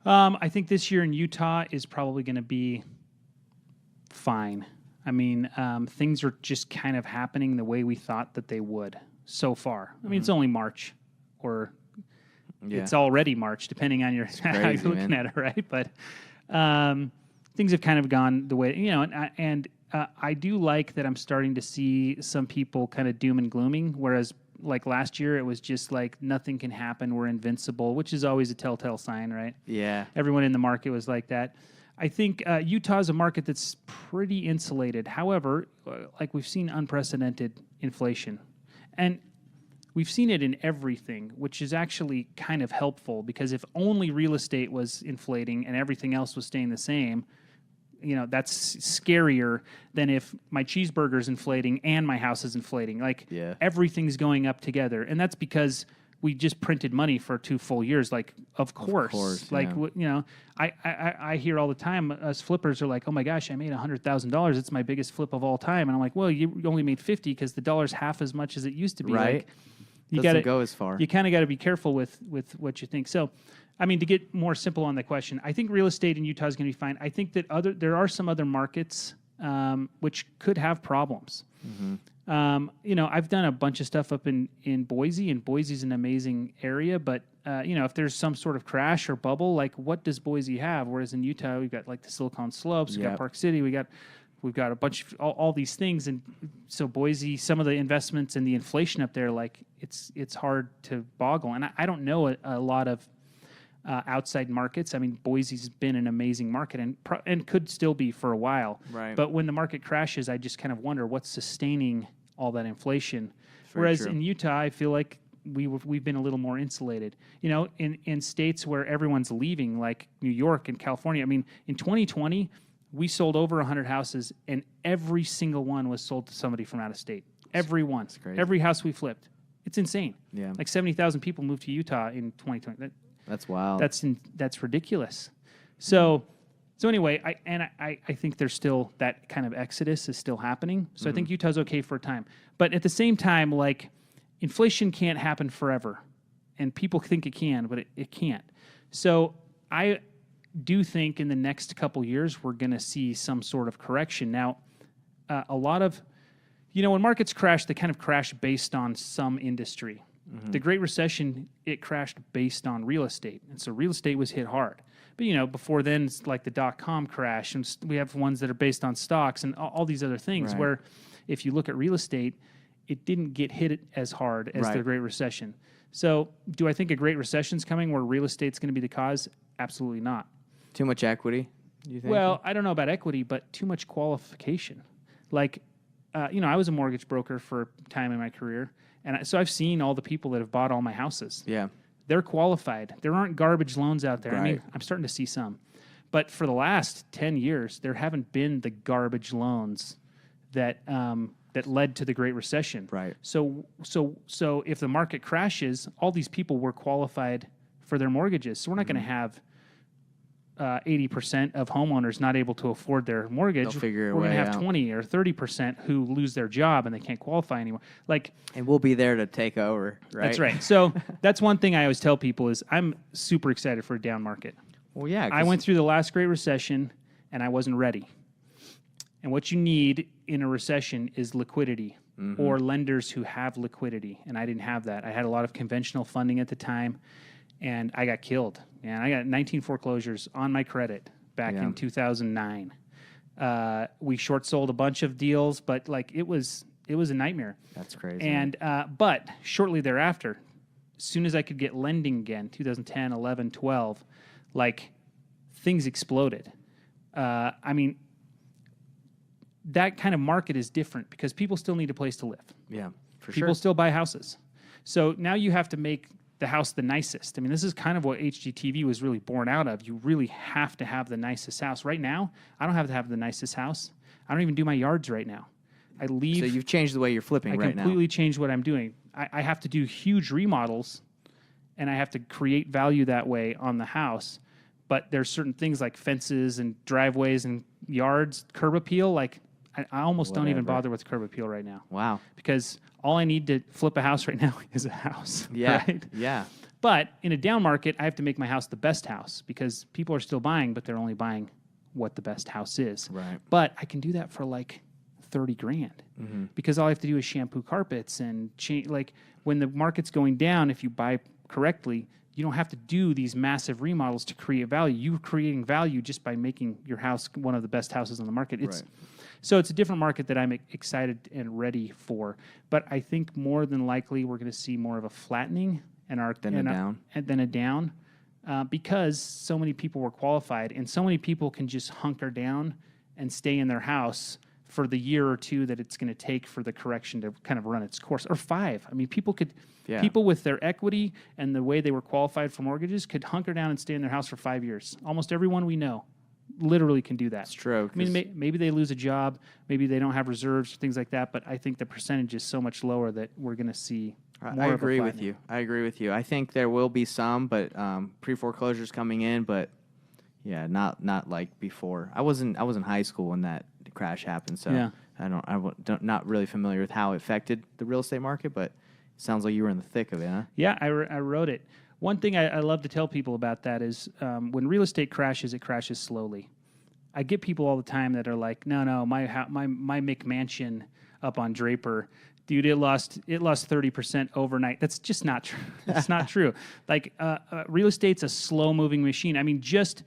I think this year in Utah is probably going to be fine. I mean, things are just kind of happening the way we thought that they would so far. I mean, it's only March, or it's already March, depending on how you're looking at it, right? But things have kind of gone the way, and I do like that I'm starting to see some people kind of doom and glooming, whereas like last year, it was just like nothing can happen. We're invincible, which is always a telltale sign, right? Yeah. Everyone in the market was like that. I think Utah is a market that's pretty insulated. However, like we've seen unprecedented inflation. And we've seen it in everything, which is actually kind of helpful because if only real estate was inflating and everything else was staying the same, that's scarier than if my cheeseburger's inflating and my house is inflating. Like everything's going up together. And that's because we just printed money for 2 full years. Like, of course. Like, I hear all the time, us flippers are like, oh my gosh, I made $100,000. It's my biggest flip of all time. And I'm like, well, you only made 50 because the dollar's half as much as it used to be. Right. Like, you doesn't go as far. You kind of got to be careful with what you think. So, I mean, to get more simple on the question, I think real estate in Utah is going to be fine. I think that there are some other markets which could have problems. I've done a bunch of stuff up in Boise, and Boise's an amazing area, but if there's some sort of crash or bubble, like what does Boise have? Whereas in Utah, we've got like the Silicon Slopes, we've got Park City, we've got a bunch of all these things, and so Boise, some of the investments and the inflation up there, like it's hard to boggle. And I don't know a lot of outside markets. I mean, Boise's been an amazing market and could still be for a while. Right. But when the market crashes, I just kind of wonder what's sustaining all that inflation. Whereas in Utah, I feel like we've been a little more insulated. In states where everyone's leaving, like New York and California. I mean, in 2020, we sold over 100 houses, and every single one was sold to somebody from out of state. Every one. That's crazy. Every house we flipped. It's insane. Yeah. Like 70,000 people moved to Utah in 2020. That's wild. That's ridiculous. So anyway, I think there's still that kind of exodus is still happening. So I think Utah's okay for a time. But at the same time, like inflation can't happen forever. And people think it can, but it can't. So I do think in the next couple years, we're going to see some sort of correction. Now, a lot of, when markets crash, they kind of crash based on some industry. The Great Recession, it crashed based on real estate. And so real estate was hit hard. But, before then, it's like the dot-com crash, and we have ones that are based on stocks and all these other things where if you look at real estate, it didn't get hit as hard as the Great Recession. So do I think a Great Recession's coming where real estate's going to be the cause? Absolutely not. Too much equity, do you think? Well, I don't know about equity, but too much qualification. Like, I was a mortgage broker for a time in my career, and so I've seen all the people that have bought all my houses. Yeah. They're qualified. There aren't garbage loans out there. Right. I mean, I'm starting to see some. But for the last 10 years, there haven't been the garbage loans that led to the Great Recession. Right. So if the market crashes, all these people were qualified for their mortgages. So we're not going to have 80% of homeowners not able to afford their mortgage. They'll figure a We're going way to have out. 20 or 30% who lose their job and they can't qualify anymore. Like, And we'll be there to take over, right? that's right. So that's one thing I always tell people is I'm super excited for a down market. Well, yeah. I went through the last Great Recession and I wasn't ready. And what you need in a recession is liquidity or lenders who have liquidity. And I didn't have that. I had a lot of conventional funding at the time, and I got killed. And I got 19 foreclosures on my credit back in 2009. We short sold a bunch of deals, but like it was a nightmare. That's crazy. And but shortly thereafter, as soon as I could get lending again, 2010, 11, 12, like things exploded. I mean, that kind of market is different because people still need a place to live. Yeah, for People sure. still buy houses. So now you have to make the house the nicest. I mean, this is kind of what HGTV was really born out of. You really have to have the nicest house. Right now, I don't have to have the nicest house. I don't even do my yards right now. I leave. So you've changed the way you're flipping right now. I completely changed what I'm doing. I have to do huge remodels, and I have to create value that way on the house. But there's certain things like fences and driveways and yards, curb appeal. Like I almost don't even bother with curb appeal right now. Wow. Because all I need to flip a house right now is a house. Yeah. Right? Yeah. But in a down market, I have to make my house the best house because people are still buying, but they're only buying what the best house is. Right. But I can do that for like $30,000 because all I have to do is shampoo carpets and change. Like when the market's going down, if you buy correctly, you don't have to do these massive remodels to create value. You're creating value just by making your house one of the best houses on the market. So it's a different market that I'm excited and ready for. But I think more than likely we're going to see more of a flattening and then a down because so many people were qualified and so many people can just hunker down and stay in their house for the year or two that it's going to take for the correction to kind of run its course, or 5. I mean, people with their equity and the way they were qualified for mortgages could hunker down and stay in their house for 5 years. Almost everyone we know literally can do that. It's true. I mean, maybe they lose a job, maybe they don't have reserves, things like that, but I think the percentage is so much lower that we're going to see more I of a agree with flattening. you. I agree with you. I think there will be some, but pre-foreclosures coming in, but yeah, not like before. I was in high school when that crash happened, so Yeah. I'm not really familiar with how it affected the real estate market, but it sounds like you were in the thick of it, huh? Yeah, I wrote it. One thing I love to tell people about that is when real estate crashes, it crashes slowly. I get people all the time that are like, no, my McMansion up on Draper, dude, it lost 30% overnight. That's just not true. It's not true. Like real estate's a slow moving machine. I mean, just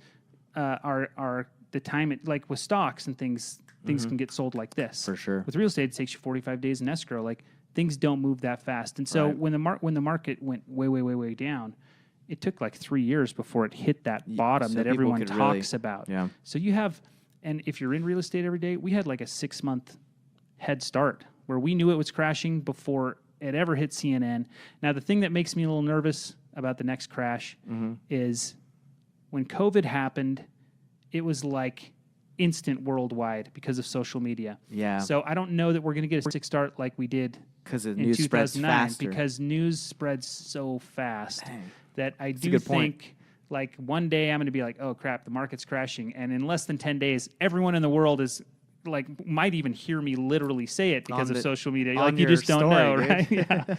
the time it, like with stocks and things can get sold like this. For sure. With real estate, it takes you 45 days in escrow. Like things don't move that fast. And so when the market went way down, it took like 3 years before it hit that bottom that everyone talks about. Yeah. So you have, and if you're in real estate every day, we had like a 6-month head start where we knew it was crashing before it ever hit CNN. Now, the thing that makes me a little nervous about the next crash is when COVID happened, it was like instant worldwide because of social media. Yeah. So I don't know that we're going to get a sick start like we did because the in news spreads 2009 faster. because news spreads so fast that I do good point. think like one day I'm going to be like, oh crap, the market's crashing. And in less than 10 days, everyone in the world is like, might even hear me literally say it because of social media. Like you just don't know, right? Yeah.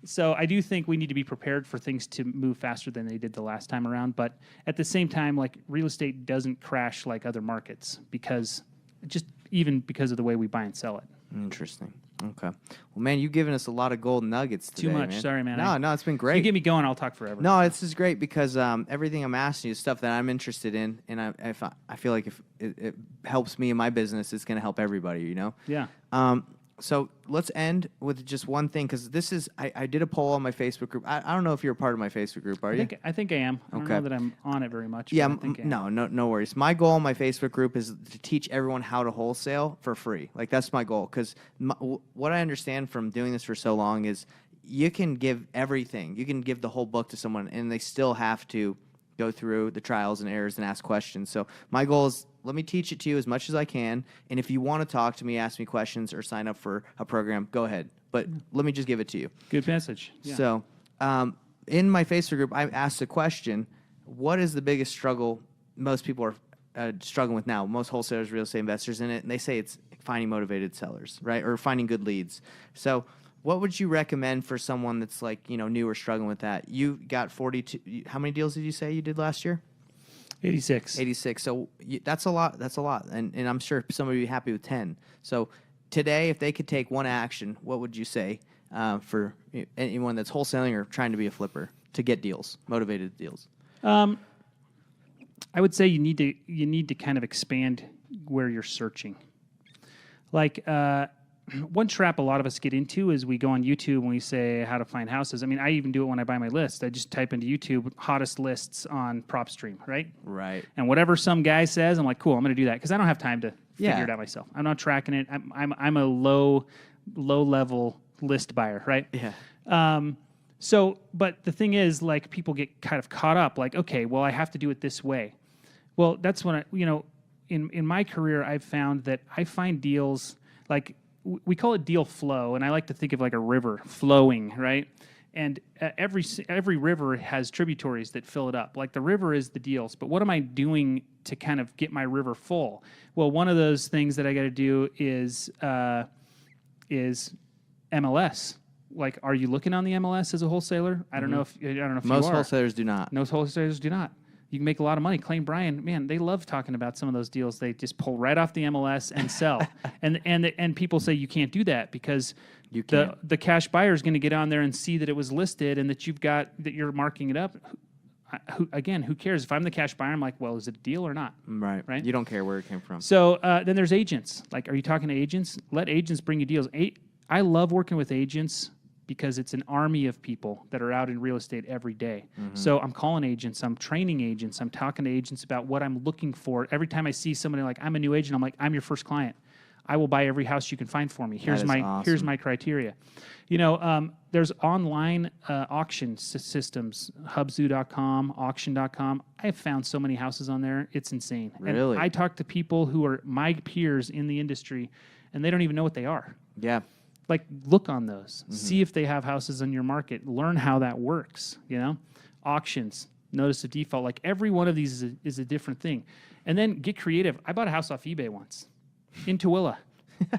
So I do think we need to be prepared for things to move faster than they did the last time around. But at the same time, like real estate doesn't crash like other markets because of the way we buy and sell it. Interesting. Okay. Well, man, you've given us a lot of gold nuggets today. Too much. Man. Sorry, man. No, it's been great. You get me going, I'll talk forever. No, this is great because everything I'm asking you is stuff that I'm interested in, and I feel like if it helps me in my business, it's going to help everybody. You know. Yeah. So let's end with just one thing because this is I did a poll on my Facebook group. I don't know if you're a part of my Facebook group. Are you? I think I am. I don't know that I'm on it very much. Yeah. But I think I am. No worries. My goal on my Facebook group is to teach everyone how to wholesale for free. Like that's my goal because what I understand from doing this for so long is you can give everything. You can give the whole book to someone, and they still have to go through the trials and errors and ask questions. So my goal is let me teach it to you as much as I can. And if you want to talk to me, ask me questions, or sign up for a program, go ahead. But let me just give it to you. Good message. Yeah. So in my Facebook group, I asked a question, what is the biggest struggle most people are struggling with now? Most wholesalers, real estate investors in it, and they say it's finding motivated sellers, right? Or finding good leads. So what would you recommend for someone that's like, new or struggling with that? You got 42. How many deals did you say you did last year? 86. 86. So that's a lot. That's a lot. And I'm sure somebody would be happy with 10. So today, if they could take one action, what would you say for anyone that's wholesaling or trying to be a flipper to get deals, motivated deals? I would say you need to kind of expand where you're searching. Like one trap a lot of us get into is we go on YouTube and we say how to find houses. I mean, I even do it when I buy my list. I just type into YouTube hottest lists on PropStream, right? Right. And whatever some guy says, I'm like, cool, I'm going to do that because I don't have time to figure it out myself. I'm not tracking it. I'm a low level list buyer, right? Yeah. So, but the thing is, like, people get kind of caught up. Like, okay, well, I have to do it this way. Well, that's when in my career, I've found that I find deals like. We call it deal flow, and I like to think of like a river flowing, right? And every river has tributaries that fill it up. Like the river is the deals, but what am I doing to kind of get my river full? Well, one of those things that I got to do is MLS. Like, are you looking on the MLS as a wholesaler? I don't know if Most you are. wholesalers do not. Most wholesalers do not. You can make a lot of money. Clay and Brian, man, they love talking about some of those deals. They just pull right off the MLS and sell. and people say you can't do that because the cash buyer is going to get on there and see that it was listed and that you're marking it up. Who cares? If I'm the cash buyer, I'm like, well, is it a deal or not? Right. You don't care where it came from. So then there's agents. Like, are you talking to agents? Let agents bring you deals. I love working with agents because it's an army of people that are out in real estate every day. Mm-hmm. So I'm calling agents, I'm training agents, I'm talking to agents about what I'm looking for. Every time I see somebody like, I'm a new agent, I'm like, I'm your first client. I will buy every house you can find for me. Here's my criteria. There's online auction systems, hubzoo.com, auction.com. I have found so many houses on there. It's insane. Really? And I talk to people who are my peers in the industry, and they don't even know what they are. Yeah. Like, look on those. Mm-hmm. See if they have houses on your market. Learn how that works, Auctions, notice of default. Like, every one of these is a different thing. And then get creative. I bought a house off eBay once in Tooele.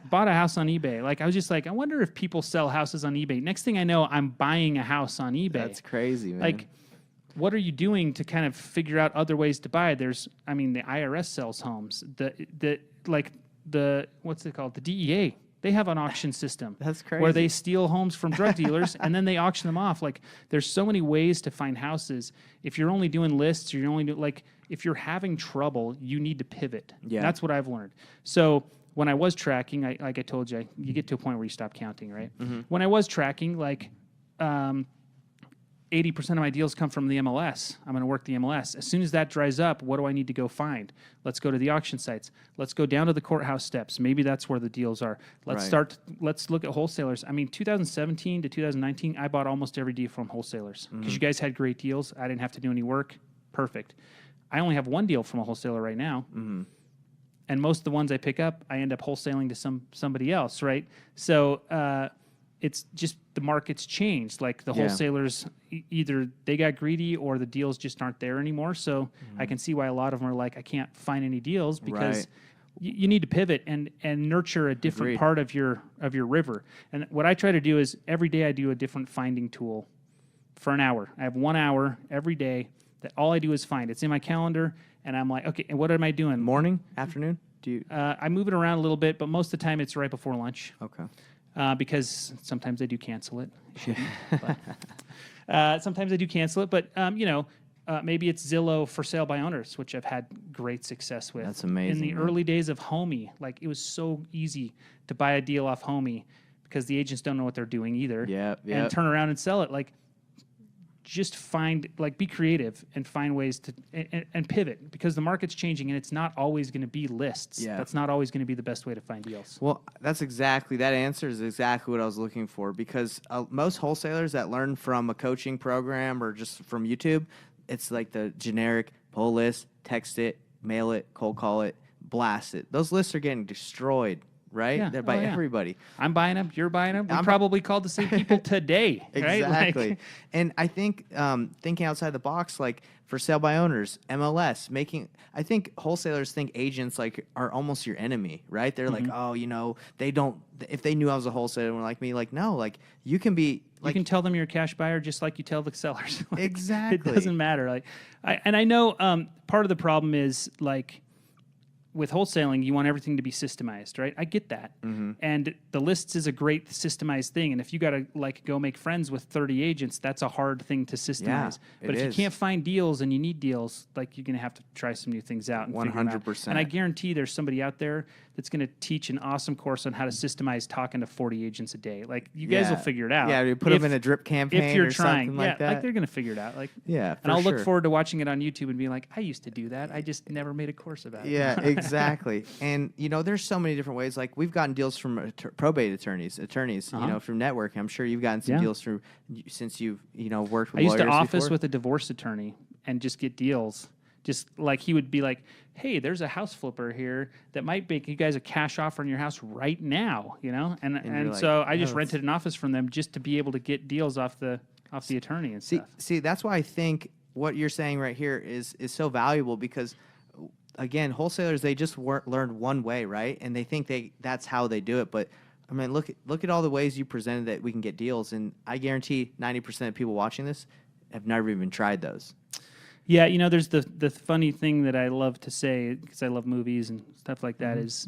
Bought a house on eBay. Like, I was just like, I wonder if people sell houses on eBay. Next thing I know, I'm buying a house on eBay. That's crazy, man. Like, what are you doing to kind of figure out other ways to buy? The IRS sells homes. What's it called? The DEA. They have an auction system. That's crazy. Where they steal homes from drug dealers and then they auction them off. Like, there's so many ways to find houses. If you're only doing lists, or you're only if you're having trouble, you need to pivot. Yeah. That's what I've learned. So when I was tracking, like I told you, you get to a point where you stop counting, right? Mm-hmm. When I was tracking, 80% of my deals come from the MLS. I'm going to work the MLS. As soon as that dries up, what do I need to go find? Let's go to the auction sites. Let's go down to the courthouse steps. Maybe that's where the deals are. Let's look at wholesalers. 2017 to 2019, I bought almost every deal from wholesalers because you guys had great deals. I didn't have to do any work. Perfect. I only have one deal from a wholesaler right now. Mm-hmm. And most of the ones I pick up, I end up wholesaling to somebody else, right? So it's just the market's changed. Like the wholesalers, either they got greedy or the deals just aren't there anymore. So I can see why a lot of them are like, I can't find any deals because you need to pivot and nurture a different part of your river. And what I try to do is every day I do a different finding tool for an hour. I have 1 hour every day that all I do is find. It's in my calendar, and I'm like, okay, and what am I doing? Morning, afternoon? Do you? I move it around a little bit, but most of the time it's right before lunch. Okay. Because sometimes I do cancel it. But, sometimes I do cancel it, but maybe it's Zillow for sale by owners, which I've had great success with. That's amazing. In the early days of Homey, it was so easy to buy a deal off Homey because the agents don't know what they're doing either. And turn around and sell it. Just be creative and find ways to and pivot because the market's changing and it's not always going to be lists. Yeah. That's not always going to be the best way to find deals. Well, that answer is exactly what I was looking for because most wholesalers that learn from a coaching program or just from YouTube, it's like the generic pull list, text it, mail it, cold call it, blast it. Those lists are getting destroyed. Right? Yeah. They're by everybody. I'm buying them. You're buying them. We probably called the same people today. Exactly. Right? And I think thinking outside the box, for sale by owners, MLS, I think wholesalers think agents are almost your enemy, right? They're like, oh, they don't, if they knew I was a wholesaler and were like me, no, you can be. You can tell them you're a cash buyer just like you tell the sellers. Exactly. It doesn't matter. I know part of the problem is with wholesaling, you want everything to be systemized, right? I get that. Mm-hmm. And the lists is a great systemized thing. And if you got to go make friends with 30 agents, that's a hard thing to systemize. Yeah, but if you can't find deals and you need deals, you're going to have to try some new things out. And 100%. And I guarantee there's somebody out there that's going to teach an awesome course on how to systemize talking to 40 agents a day. You guys will figure it out. Yeah, you put them in a drip campaign if you're or trying. something like that. They're going to figure it out. Yeah, and I'll look forward to watching it on YouTube and being like, I used to do that. I just never made a course about it. Yeah, exactly. And, there's so many different ways. We've gotten deals from probate attorneys, from networking. I'm sure you've gotten some deals since you've, worked with lawyers I used to office before. with a divorce attorney and just get deals. Just he would be like, hey, there's a house flipper here that might make you guys a cash offer on your house right now, And so I just rented an office from them just to be able to get deals off the attorney and stuff. See, that's why I think what you're saying right here is so valuable because, again, wholesalers, they just learned one way, right? And they think that's how they do it. But, look at all the ways you presented that we can get deals. And I guarantee 90% of people watching this have never even tried those. Yeah, there's the funny thing that I love to say because I love movies and stuff like that is,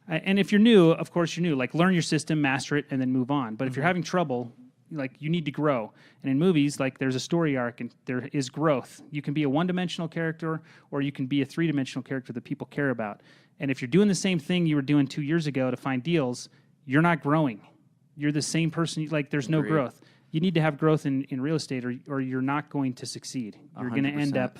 and if you're new, of course you're new. Learn your system, master it, and then move on. But if you're having trouble, you need to grow. And in movies, there's a story arc and there is growth. You can be a one-dimensional character or you can be a three-dimensional character that people care about. And if you're doing the same thing you were doing 2 years ago to find deals, you're not growing. You're the same person. There's no growth. You need to have growth in real estate or you're not going to succeed. You're going to end up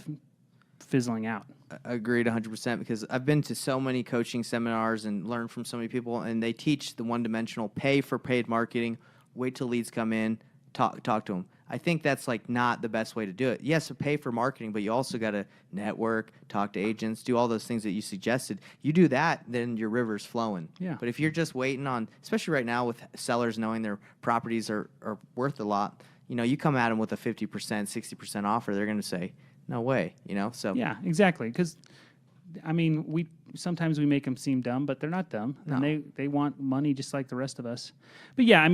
fizzling out. Agreed 100% because I've been to so many coaching seminars and learned from so many people, and they teach the one-dimensional pay for paid marketing, wait till leads come in, talk to them. I think that's not the best way to do it. Yes, pay for marketing, but you also got to network, talk to agents, do all those things that you suggested. You do that, then your river's flowing. Yeah. But if you're just waiting on, especially right now with sellers knowing their properties are worth a lot, you come at them with a 50%, 60% offer, they're going to say, no way, So yeah, exactly. Because we sometimes we make them seem dumb, but they're not dumb, and they want money just like the rest of us. But yeah,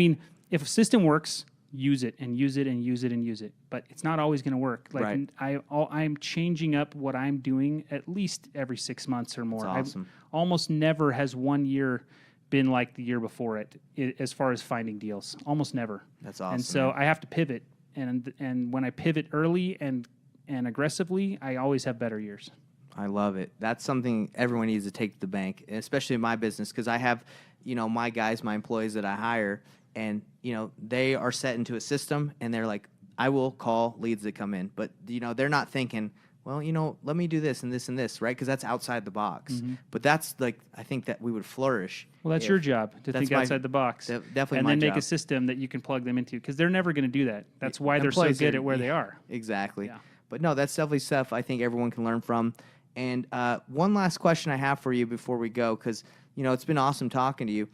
if a system works, use it and use it and use it and use it. But it's not always going to work. Like Right. I'm changing up what I'm doing at least every 6 months or more. That's awesome. Almost never has one year been like the year before it as far as finding deals. Almost never. That's awesome. And so I have to pivot. And when I pivot early and aggressively, I always have better years. I love it. That's something everyone needs to take to the bank, especially in my business, because I have, my guys, my employees that I hire, and, they are set into a system, and they're like, I will call leads that come in. But, they're not thinking, well, let me do this and this and this, right? Because that's outside the box. Mm-hmm. But that's like, I think that we would flourish. Well, that's your job to think outside the box. Definitely and my then job. make a system that you can plug them into, because they're never going to do that. That's why they're so Employees good are- at where they are. Exactly. Yeah. But no, that's definitely stuff I think everyone can learn from. And one last question I have for you before we go, because it's been awesome talking to you.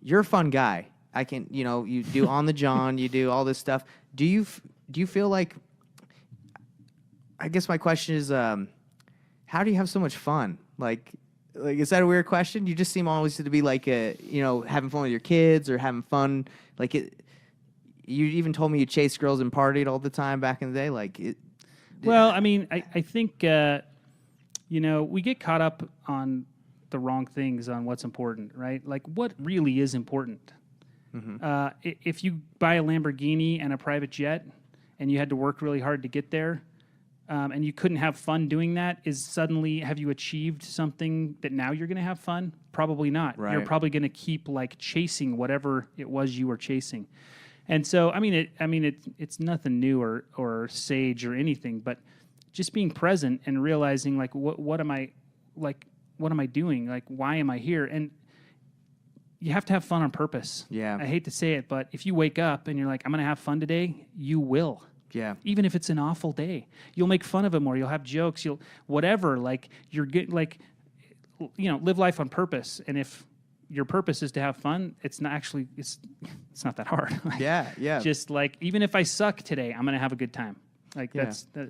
You're a fun guy. I can, you do On the John, you do all this stuff. Do you feel like? I guess my question is, how do you have so much fun? Like, is that a weird question? You just seem always to be like, having fun with your kids or having fun. Like it. You even told me you chased girls and partied all the time back in the day. Like it. Well, I mean, I think, we get caught up on the wrong things on what's important, right? Like, what really is important? Mm-hmm. If you buy a Lamborghini and a private jet and you had to work really hard to get there, and you couldn't have fun doing that, have you achieved something that now you're going to have fun? Probably not. Right. You're probably going to keep like chasing whatever it was you were chasing. And so, it's nothing new or sage or anything, but just being present and realizing like, what am I doing? Like, why am I here? And you have to have fun on purpose. Yeah. I hate to say it, but if you wake up and you're like, I'm going to have fun today, you will. Yeah. Even if it's an awful day, you'll make fun of it more. You'll have jokes. You'll whatever. Like you're getting live life on purpose. And if your purpose is to have fun, it's not not that hard. Like, Yeah. Just like, even if I suck today, I'm going to have a good time. Like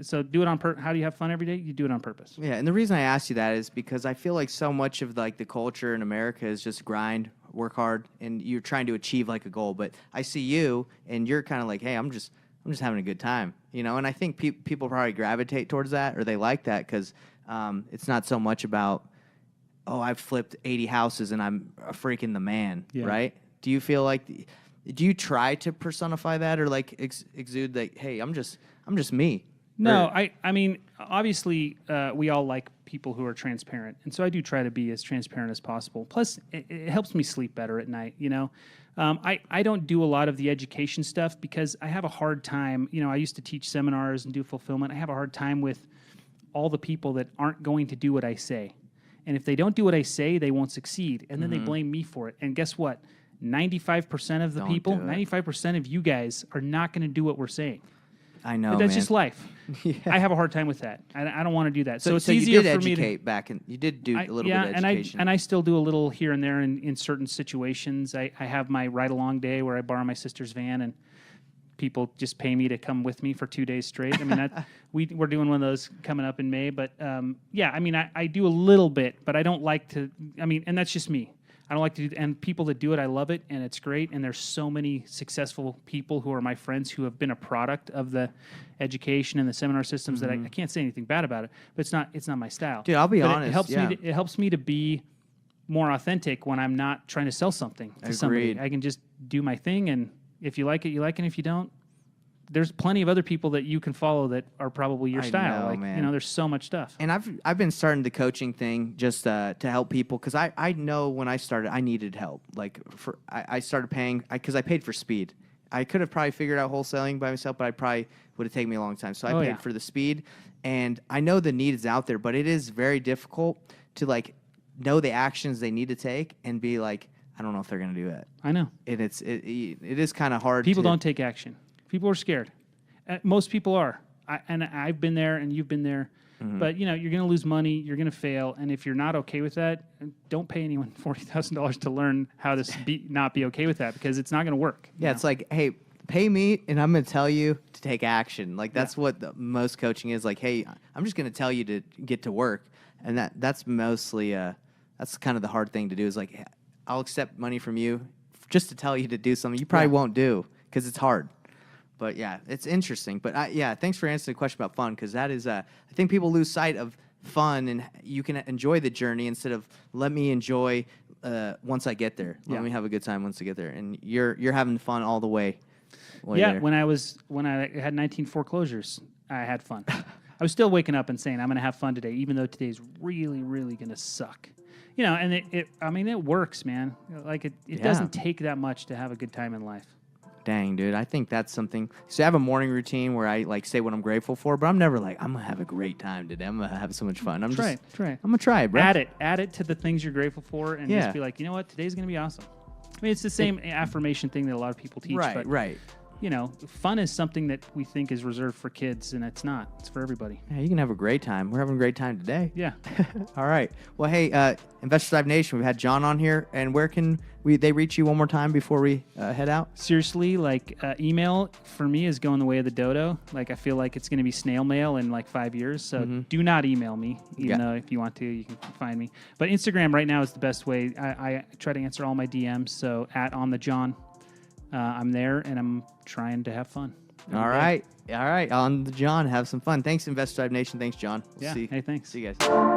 so do it on purpose. How do you have fun every day? You do it on purpose. Yeah, and the reason I asked you that is because I feel like so much of like the culture in America is just grind, work hard, and you're trying to achieve like a goal. But I see you, and you're kind of like, hey, I'm just having a good time, And I think people probably gravitate towards that, or they like that because it's not so much about, oh, I've flipped 80 houses and I'm a freaking the man, right? Do you feel like, do you try to personify that or like exude that, hey, I'm just me? No, I mean, obviously, we all like people who are transparent, and so I do try to be as transparent as possible. Plus, it helps me sleep better at night. I don't do a lot of the education stuff because I have a hard time. I used to teach seminars and do fulfillment. I have a hard time with all the people that aren't going to do what I say, and if they don't do what I say, they won't succeed, and then they blame me for it. And guess what? 95% of the people, 95% of you guys are not going to do what we're saying. I know, But that's man. just life. Yeah. I have a hard time with that. I don't want to do that. So it's you easier did for me educate to back, and you did do a little bit of and education. I still do a little here and there in certain situations. I have my ride along day where I borrow my sister's van and people just pay me to come with me for 2 days straight. I mean, we're doing one of those coming up in May. But I do a little bit, but I don't like to. And that's just me. I don't like to do, and people that do it, I love it, and it's great. And there's so many successful people who are my friends who have been a product of the education and the seminar systems that I can't say anything bad about it, but it's not my style. Dude, I'll be But honest. It helps me to be more authentic when I'm not trying to sell something to somebody. Agreed. I can just do my thing, and if you like it, you like it. And if you don't, there's plenty of other people that you can follow that are probably your I style. know, man. There's so much stuff. And I've been starting the coaching thing just to help people because I know when I started I needed help. Like I started paying because I paid for speed. I could have probably figured out wholesaling by myself, but I probably would have taken me a long time. So I paid for the speed, and I know the need is out there, but it is very difficult to like know the actions they need to take and be like, I don't know if they're going to do it. I know. And it is kind of hard. People don't take action. People are scared. Most people are. I've been there and you've been there. Mm-hmm. But, you're going to lose money. You're going to fail. And if you're not okay with that, don't pay anyone $40,000 to learn how to not be okay with that because it's not going to work. Yeah, it's like, hey, pay me and I'm going to tell you to take action. Like, that's what most coaching is. Like, hey, I'm just going to tell you to get to work. And that's mostly, that's kind of the hard thing to do is like, I'll accept money from you just to tell you to do something you probably won't do. because it's hard. But yeah, it's interesting. But yeah, thanks for answering the question about fun, because that is, I think people lose sight of fun, and you can enjoy the journey instead of let me enjoy once I get there. Let me have a good time once I get there. And you're having fun all the way. Yeah, when I had 19 foreclosures, I had fun. I was still waking up and saying, I'm going to have fun today, even though today's really, really going to suck. You know, and it works, man. Like, it doesn't take that much to have a good time in life. Dang, dude. I think that's something. So I have a morning routine where I, like, say what I'm grateful for, but I'm never like, I'm going to have a great time today. I'm going to have so much fun. Try it. I'm going to try it, bro. Add it to the things you're grateful for, and just be like, you know what? Today's going to be awesome. I mean, it's the same affirmation thing that a lot of people teach. Right. You know, fun is something that we think is reserved for kids, and it's not. It's for everybody. Yeah, you can have a great time. We're having a great time today. Yeah. All right. Well, hey, Investor Dive Nation, we've had John on here, and where can they reach you one more time before we head out? Seriously, like, email for me is going the way of the dodo. Like, I feel like it's going to be snail mail in like 5 years. So do not email me, even though if you want to, you can find me. But Instagram right now is the best way. I try to answer all my DMs. So @OnTheJohn. I'm there, and I'm trying to have fun. All right. On the John. Have some fun. Thanks, Investor Dive Nation. Thanks, John. Yeah. Hey, thanks. See you guys.